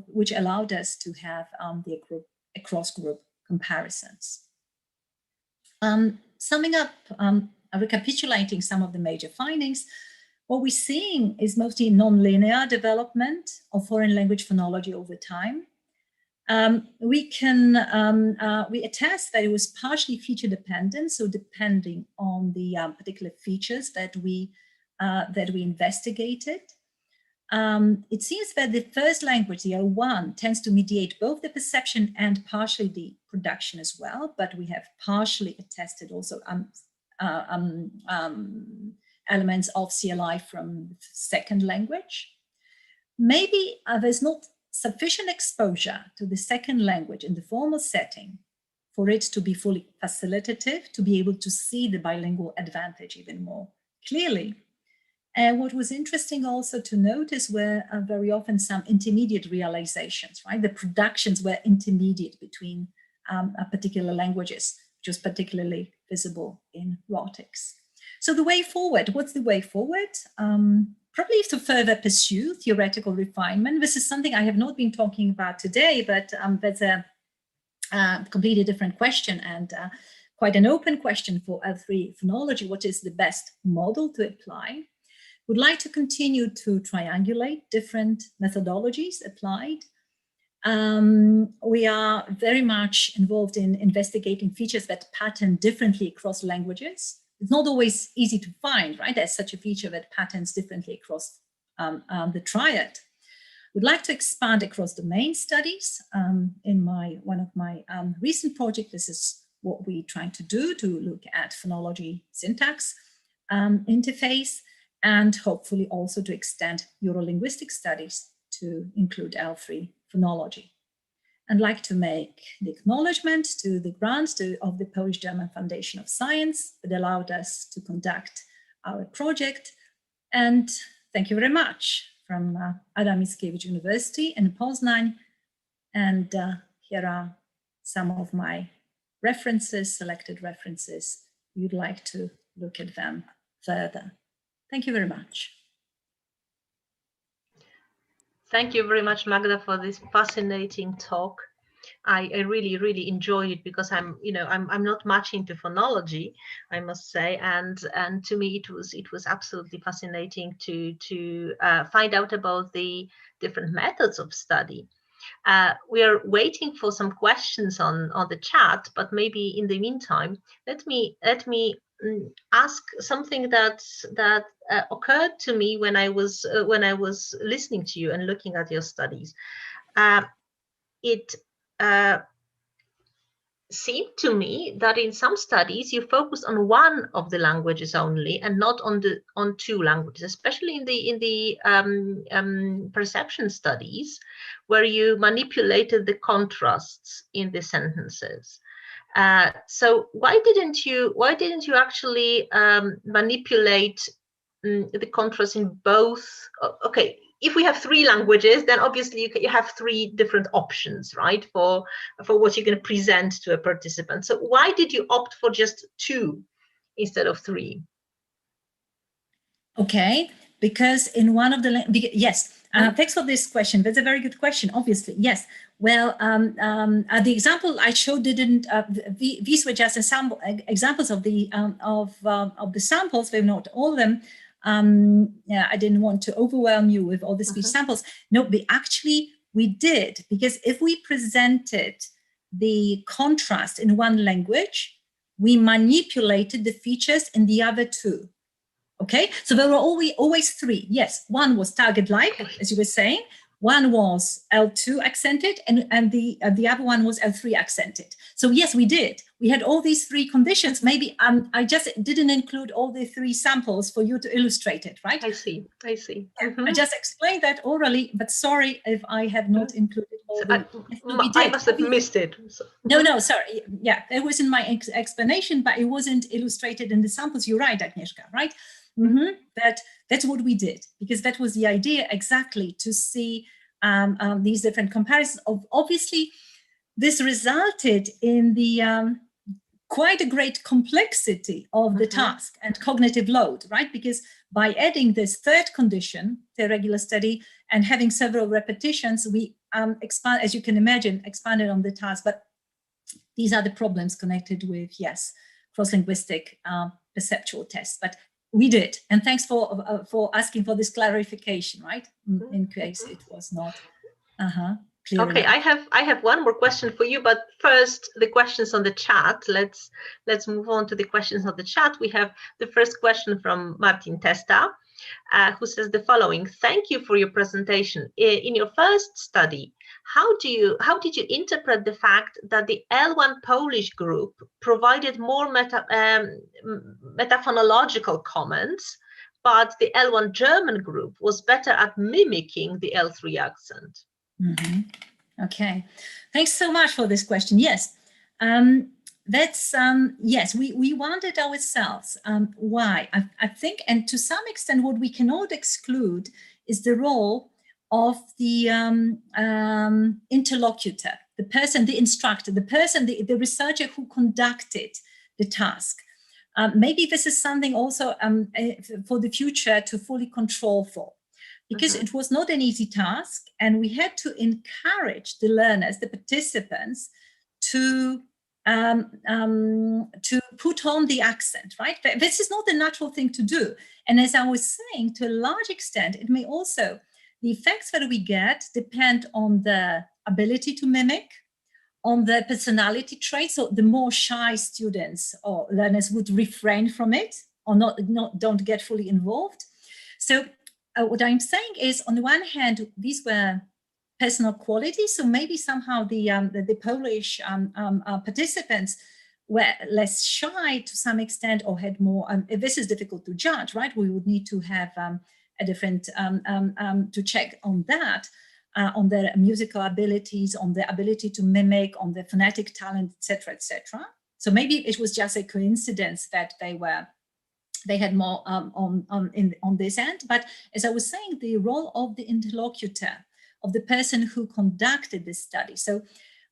which allowed us to have the cross-group comparisons. Summing up, recapitulating some of the major findings, what we're seeing is mostly nonlinear development of foreign language phonology over time. We attest that it was partially feature dependent, so depending on the particular features that we investigated. it seems that the first language, the L1, tends to mediate both the perception and partially the production as well, but we have partially attested also elements of CLI from the second language. Maybe there's not sufficient exposure to the second language in the formal setting for it to be fully facilitative, to be able to see the bilingual advantage even more clearly. And what was interesting also to notice were very often some intermediate realizations, right? The productions were intermediate between particular languages, which was particularly visible in rhotics. So the way forward, what's the way forward? Probably to further pursue theoretical refinement. This is something I have not been talking about today, but that's a completely different question and quite an open question for L3 phonology. What is the best model to apply? Would like to continue to triangulate different methodologies applied. We are very much involved in investigating features that pattern differently across languages. It's not always easy to find, right? There's such a feature that patterns differently across the triad. Would like to expand across domain studies. In one of my recent projects, this is what we're trying to do, to look at phonology syntax interface, and hopefully also to extend Eurolinguistic studies to include L3 phonology. I'd like to make the acknowledgement to the grant of the Polish-German Foundation of Science that allowed us to conduct our project. And thank you very much from Mickiewicz University in Poznań. And here are some of my references, selected references. You'd like to look at them further. Thank you very much. Thank you very much, Magda, for this fascinating talk. I really enjoyed it because I'm not much into phonology, I must say, and to me it was absolutely fascinating to find out about the different methods of study. We are waiting for some questions on the chat, but maybe in the meantime, let me ask something that occurred to me when I was listening to you and looking at your studies. It seemed to me that in some studies you focus on one of the languages only and not on two languages, especially in the perception studies, where you manipulated the contrasts in the sentences. So why didn't you actually manipulate the contrast in both? Okay, if we have three languages, then obviously you have three different options, right, for what you're going to present to a participant. So why did you opt for just two instead of three? Okay, because in one of the yes, thanks for this question. That's a very good question. Obviously, yes. Well, the example I showed didn't. These were just examples of the samples. They're not all of them. Yeah, I didn't want to overwhelm you with all the speech samples. No, we did, because if we presented the contrast in one language, we manipulated the features in the other two. Okay, so there were always three. Yes, one was target-like, as you were saying. One was L2 accented, and the other one was L3 accented. So yes, we did. We had all these three conditions. Maybe I just didn't include all the three samples for you to illustrate it, right? I see. I just explained that orally, but sorry if I have not included all the. I must have missed it. So. No, sorry. Yeah, it was in my explanation, but it wasn't illustrated in the samples. You're right, Agnieszka, right? That's what we did, because that was the idea exactly, to see these different comparisons. Obviously, this resulted in the quite a great complexity of the task and cognitive load, right? Because by adding this third condition, the regular study, and having several repetitions, we expand, as you can imagine, expanded on the task. But these are the problems connected with, yes, cross-linguistic perceptual tests. But we did, and thanks for asking for this clarification, right? In case it was not clear. Okay, enough. I have one more question for you, but first the questions on the chat. Let's move on to the questions on the chat. We have the first question from Martin Testa. who says the following: thank you for your presentation. In your first study, how did you interpret the fact that the L1 Polish group provided more metaphonological comments, but the L1 German group was better at mimicking the L3 accent? Okay, thanks so much for this question. Yes, yes, we wondered ourselves why. I think, and to some extent, what we cannot exclude is the role of the interlocutor, the person, the instructor, the person, the researcher who conducted the task. Maybe this is something also for the future to fully control for, because it was not an easy task, and we had to encourage the learners, the participants, to put on the accent, right? This is not the natural thing to do. And as I was saying, to a large extent, it may also, the effects that we get depend on the ability to mimic, on the personality traits. So the more shy students or learners would refrain from it, or don't get fully involved. So what I'm saying is, on the one hand, these were personal qualities. So maybe somehow the Polish participants were less shy to some extent, or had more, this is difficult to judge, right? We would need to have a different, to check on that, on their musical abilities, on their ability to mimic, on their phonetic talent, etc., etc. So maybe it was just a coincidence that they had more on this end. But as I was saying, the role of the interlocutor, of the person who conducted this study. So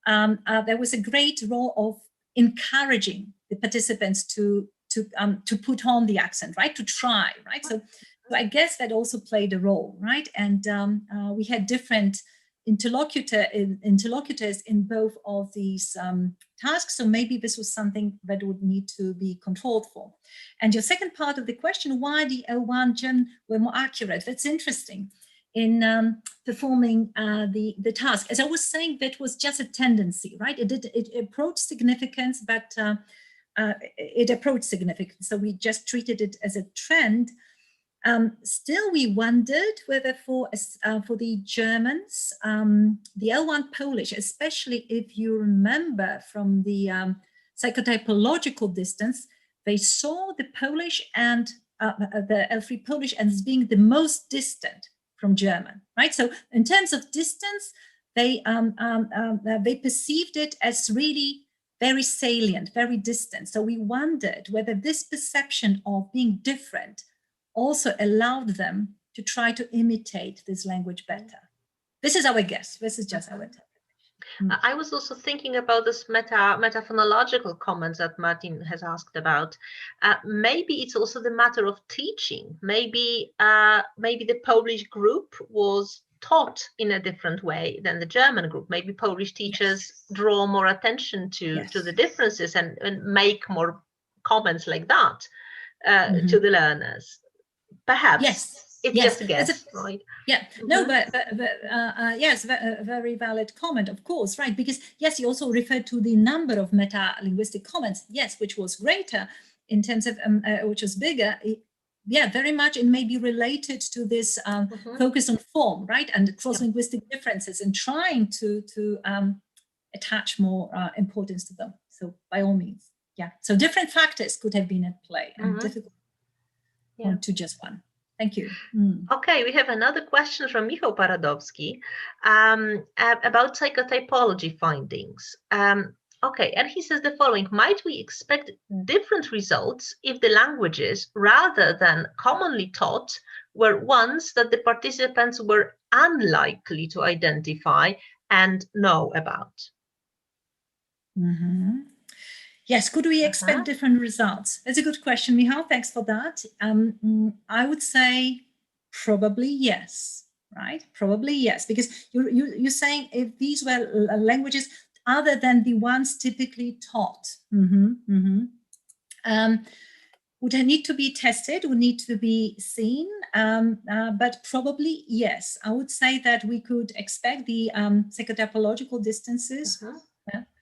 there was a great role of encouraging the participants to put on the accent, right? To try, right? So I guess that also played a role, right? And we had different interlocutors in both of these tasks. So maybe this was something that would need to be controlled for. And your second part of the question, why the L1 German were more accurate? That's interesting in performing the task. As I was saying, that was just a tendency, right? It approached significance, but it approached significance. So we just treated it as a trend. Still, we wondered whether for the Germans, the L1 Polish, especially if you remember from the psychotypological distance, they saw the Polish and the L3 Polish as being the most distant from German, right? So in terms of distance, they perceived it as really very salient, very distant. So we wondered whether this perception of being different also allowed them to try to imitate this language better. This is our guess. This is just our interpretation. I was also thinking about this metaphonological comments that Martin has asked about. Maybe it's also the matter of teaching. Maybe the Polish group was taught in a different way than the German group. Maybe Polish teachers draw more attention to the differences and make more comments like that to the learners. Perhaps it's just a guess, right? Yeah, no, but yes, a very valid comment, of course, right? Because yes, you also referred to the number of meta-linguistic comments, yes, which was greater in terms of, which was bigger. Yeah, very much it may be related to this focus on form, right? And cross-linguistic differences, and trying to attach more importance to them. So by all means, yeah. So different factors could have been at play, and difficult to just one. Thank you. Okay, we have another question from Michał Paradowski about psychotypology findings. Okay, and he says the following: might we expect different results if the languages, rather than commonly taught, were ones that the participants were unlikely to identify and know about? Yes, could we expect different results? That's a good question, Michał. Thanks for that. I would say probably yes, right? Probably yes, because you're saying if these were languages other than the ones typically taught, would need to be tested, would need to be seen, but probably yes. I would say that we could expect the psychotypological distances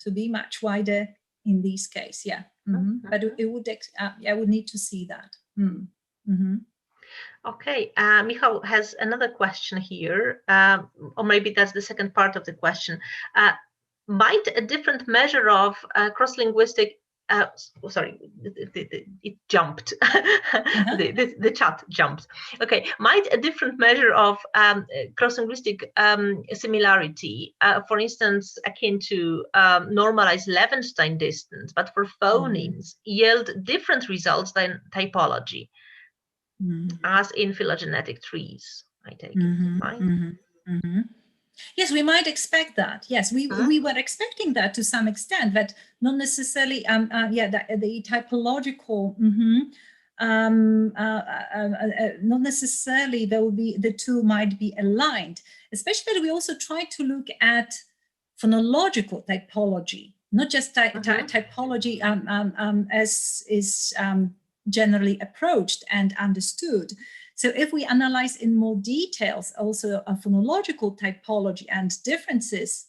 to be much wider in this case, but it would, I would need to see that. Okay, Michał has another question here, or maybe that's the second part of the question. Might a different measure of cross-linguistic, sorry, it jumped, the chat jumped. Okay, might a different measure of cross-linguistic similarity, for instance, akin to normalized Levenstein distance, but for phonemes, yield different results than typology? As in phylogenetic trees, I take it, right? Yes, we might expect that. Yes, we were expecting that to some extent, but not necessarily. The typological, not necessarily. There will be, the two might be aligned. Especially, we also try to look at phonological typology, not just typology as is generally approached and understood. So if we analyze in more details also a phonological typology and differences,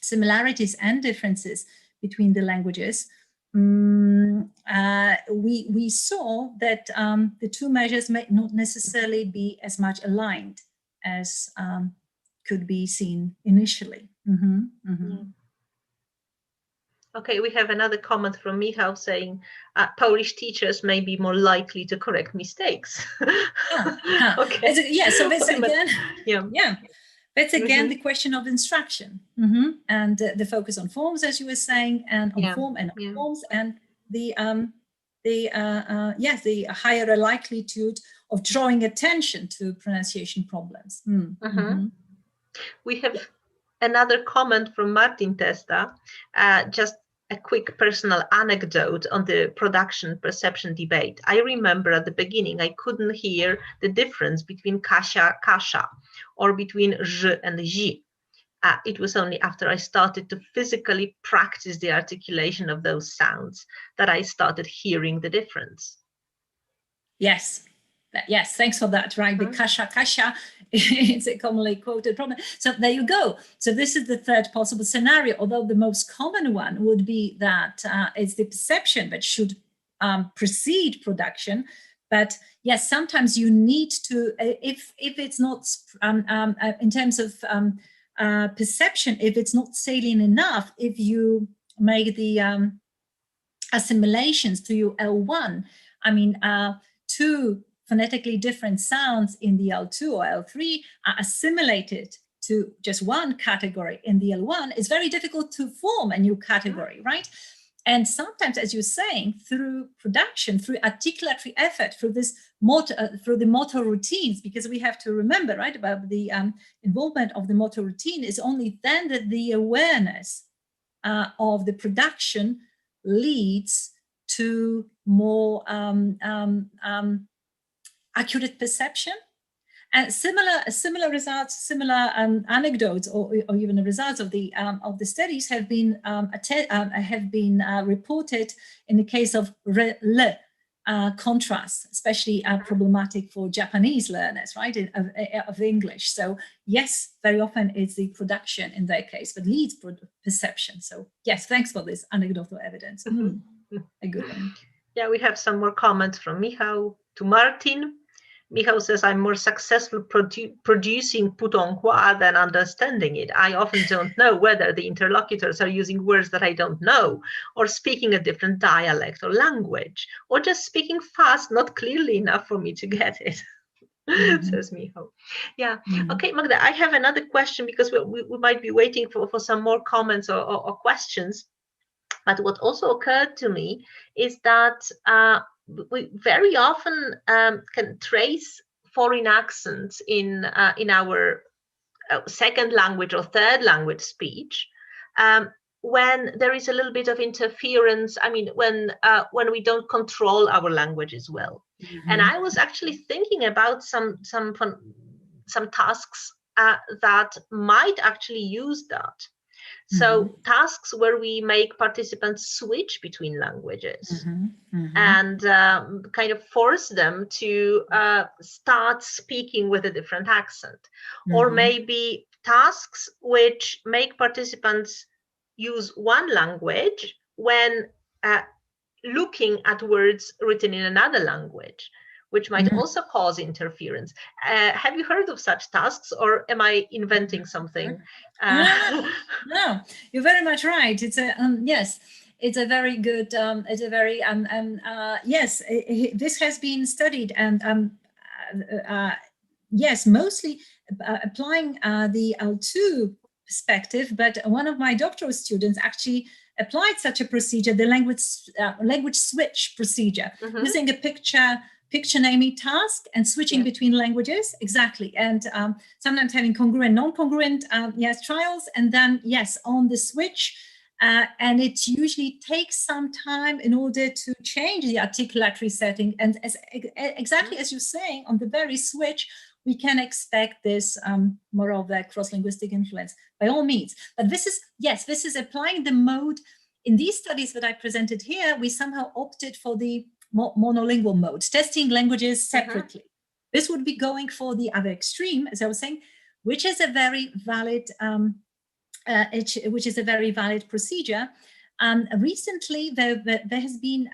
similarities and differences between the languages, we saw that the two measures may not necessarily be as much aligned as could be seen initially. Okay, we have another comment from Michał saying Polish teachers may be more likely to correct mistakes. Okay. So that's again, that's again the question of instruction and the focus on forms, as you were saying, and on form and on forms, and the higher likelihood of drawing attention to pronunciation problems. We have another comment from Martin Testa, just a quick personal anecdote on the production perception debate. I remember at the beginning, I couldn't hear the difference between Kasia, Kasia, or between Ż and Zi. It was only after I started to physically practice the articulation of those sounds that I started hearing the difference. Yes, thanks for that, right? The Kasia, Kasia, it's a commonly quoted problem. So there you go. So this is the third possible scenario, although the most common one would be that it's the perception that should precede production. But yes, sometimes you need to, if it's not, in terms of perception, if it's not salient enough, if you make the assimilations to your L1, I mean, two phonetically different sounds in the L2 or L3 are assimilated to just one category in the L1, it's very difficult to form a new category, right? And sometimes, as you're saying, through production, through articulatory effort, through this through the motor routines, because we have to remember, right, about the involvement of the motor routine, is only then that the awareness of the production leads to more accurate perception. And similar results, similar anecdotes, or even the results of the studies have been reported in the case of le contrast, especially problematic for Japanese learners, right, of English. So yes, very often it's the production in their case that leads perception. So yes, thanks for this anecdotal evidence. A good one. Yeah, we have some more comments from Michał to Martin. Michał says, I'm more successful producing putonghua than understanding it. I often don't know whether the interlocutors are using words that I don't know, or speaking a different dialect or language, or just speaking fast, not clearly enough for me to get it, says Michał. Yeah. Okay, Magda, I have another question, because we might be waiting for some more comments or questions. But what also occurred to me is that we very often can trace foreign accents in our second language or third language speech when there is a little bit of interference. I mean, when we don't control our language as well. And I was actually thinking about some tasks that might actually use that. So tasks where we make participants switch between languages and kind of force them to start speaking with a different accent. Or maybe tasks which make participants use one language when looking at words written in another language, which might also cause interference. Have you heard of such tasks, or am I inventing something? No, you're very much right. It's a yes. It's a very good. It's a very yes. This has been studied, and yes, mostly applying the L2 perspective. But one of my doctoral students actually applied such a procedure, the language switch procedure, using a picture naming task and switching between languages, exactly, and sometimes having congruent, non-congruent, yes, trials, and then yes, on the switch, and it usually takes some time in order to change the articulatory setting, and exactly as you're saying, on the very switch, we can expect this more of a cross-linguistic influence, by all means. But this is, yes, this is applying the mode. In these studies that I presented here, we somehow opted for the monolingual mode, testing languages separately. This would be going for the other extreme, as I was saying, which is a very valid, procedure. Recently, there has been,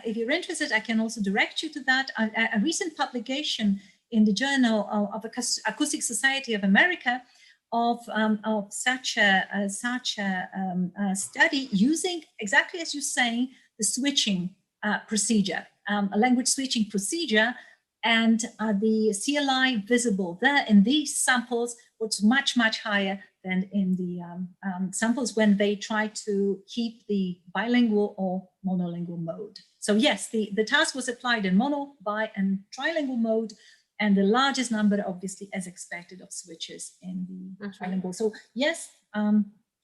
if you're interested, I can also direct you to that, a recent publication in the Journal of Acoustic Society of America of such a study using, exactly as you're saying, the switching procedure, a language switching procedure, and the CLI visible there in these samples was much, much higher than in the samples when they try to keep the bilingual or monolingual mode. So yes, the task was applied in mono, bi, and trilingual mode, and the largest number, obviously, as expected, of switches in the trilingual. So yes,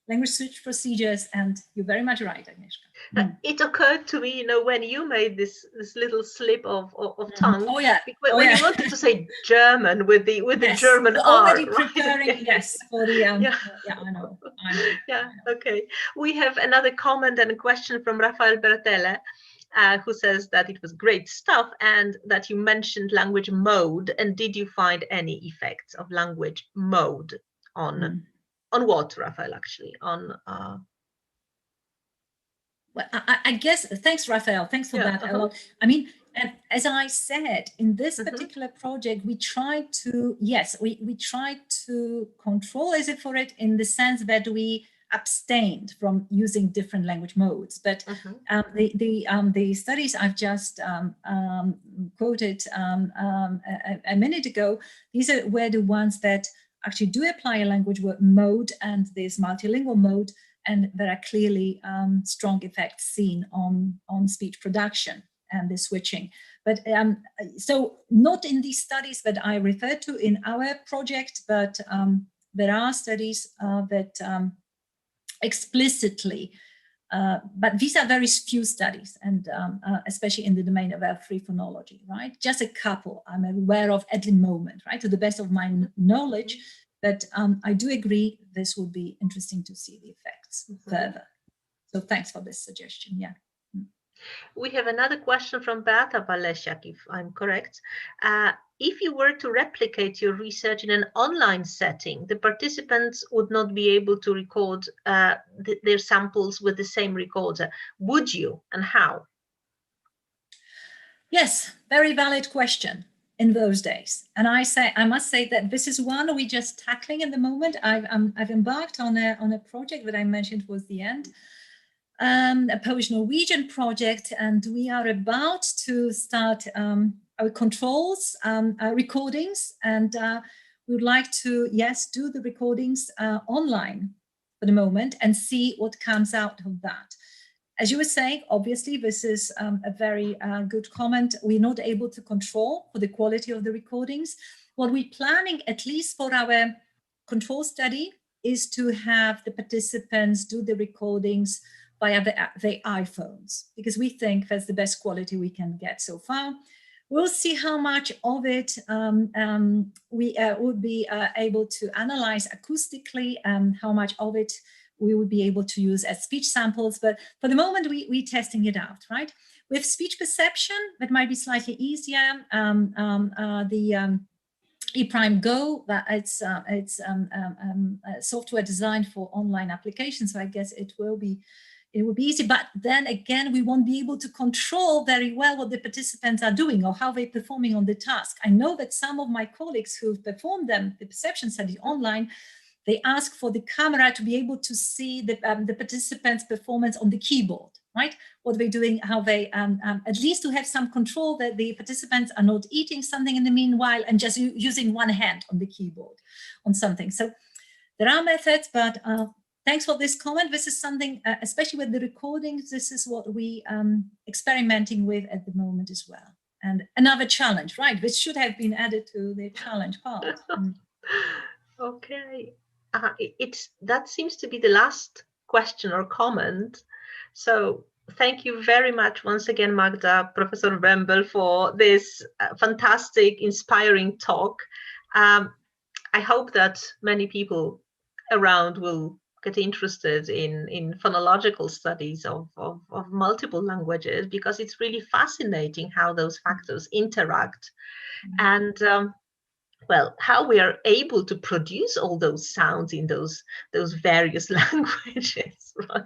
language switch procedures, and you're very much right, Agnieszka. It occurred to me, when you made this little slip of tongue, when you wanted to say German with the German already R, preparing, right? yes, for the I know. Yeah, okay. We have another comment and a question from Rafael Bertele, who says that it was great stuff and that you mentioned language mode. And did you find any effects of language mode on what, Rafael, actually? Well, I guess, thanks, Rafael. Thanks for that a lot. I mean, as I said, in this particular project, we tried to, we tried to control, as it for it, in the sense that we abstained from using different language modes. But the studies I've just quoted a minute ago, these were the ones that actually do apply a language mode and this multilingual mode, and there are clearly strong effects seen on speech production and the switching. But so not in these studies that I referred to in our project, but there are studies that explicitly, but these are very few studies, and especially in the domain of L3 phonology, right? Just a couple I'm aware of at the moment, right? To the best of my knowledge. But I do agree this would be interesting to see the effects further. So thanks for this suggestion, We have another question from Beata Walesiak, if I'm correct. If you were to replicate your research in an online setting, the participants would not be able to record their samples with the same recorder. Would you, and how? Yes, very valid question. In those days, and I must say that this is one we're just tackling at the moment. I've embarked on a project that I mentioned towards the end, a Polish-Norwegian project, and we are about to start our controls recordings, and we would like to do the recordings online for the moment and see what comes out of that. As you were saying, obviously, this is a very good comment. We're not able to control for the quality of the recordings. What we're planning, at least for our control study, is to have the participants do the recordings via the iPhones, because we think that's the best quality we can get so far. We'll see how much of it we would be able to analyze acoustically, and how much of it we would be able to use as speech samples. But for the moment, we're testing it out, right? With speech perception, that might be slightly easier. The ePrime Go, that it's software designed for online applications. So I guess it will be it would be easy, but then again, we won't be able to control very well what the participants are doing or how they're performing on the task. I know that some of my colleagues who've performed the perception study online, they ask for the camera to be able to see the participants' performance on the keyboard, right? What they're doing, how they, at least to have some control that the participants are not eating something in the meanwhile and just using one hand on the keyboard on something. So there are methods, but thanks for this comment. This is something, especially with the recordings, this is what we experimenting with at the moment as well. And another challenge, right? Which should have been added to the challenge part. Okay. That seems to be the last question or comment. So thank you very much once again, Magda, Professor Wrembel, for this fantastic, inspiring talk. I hope that many people around will get interested in phonological studies of multiple languages, because it's really fascinating how those factors interact. And well, how we are able to produce all those sounds in those various languages, right?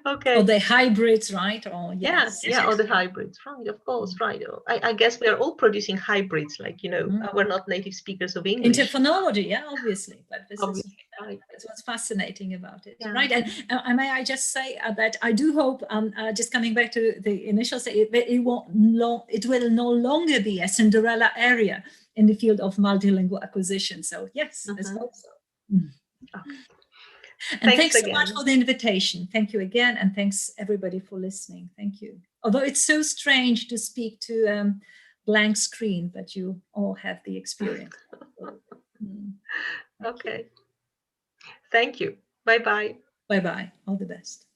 Okay. Or the hybrids, right? Or yes. Yeah, or the hybrids, right? Of course, right. I guess we are all producing hybrids, like, you know, we're not native speakers of English. Into phonology, yeah, obviously. But this is right. That's what's fascinating about it, Yeah. right? And may I just say that I do hope, just coming back to the initial say, it will no longer be a Cinderella area in the field of multilingual acquisition. So yes, let's hope so. Okay. And thanks so much for the invitation. Thank you again. And thanks everybody for listening. Thank you. Although it's so strange to speak to blank screen, but you all have the experience. Okay. Thank you. Bye-bye. Bye-bye. All the best.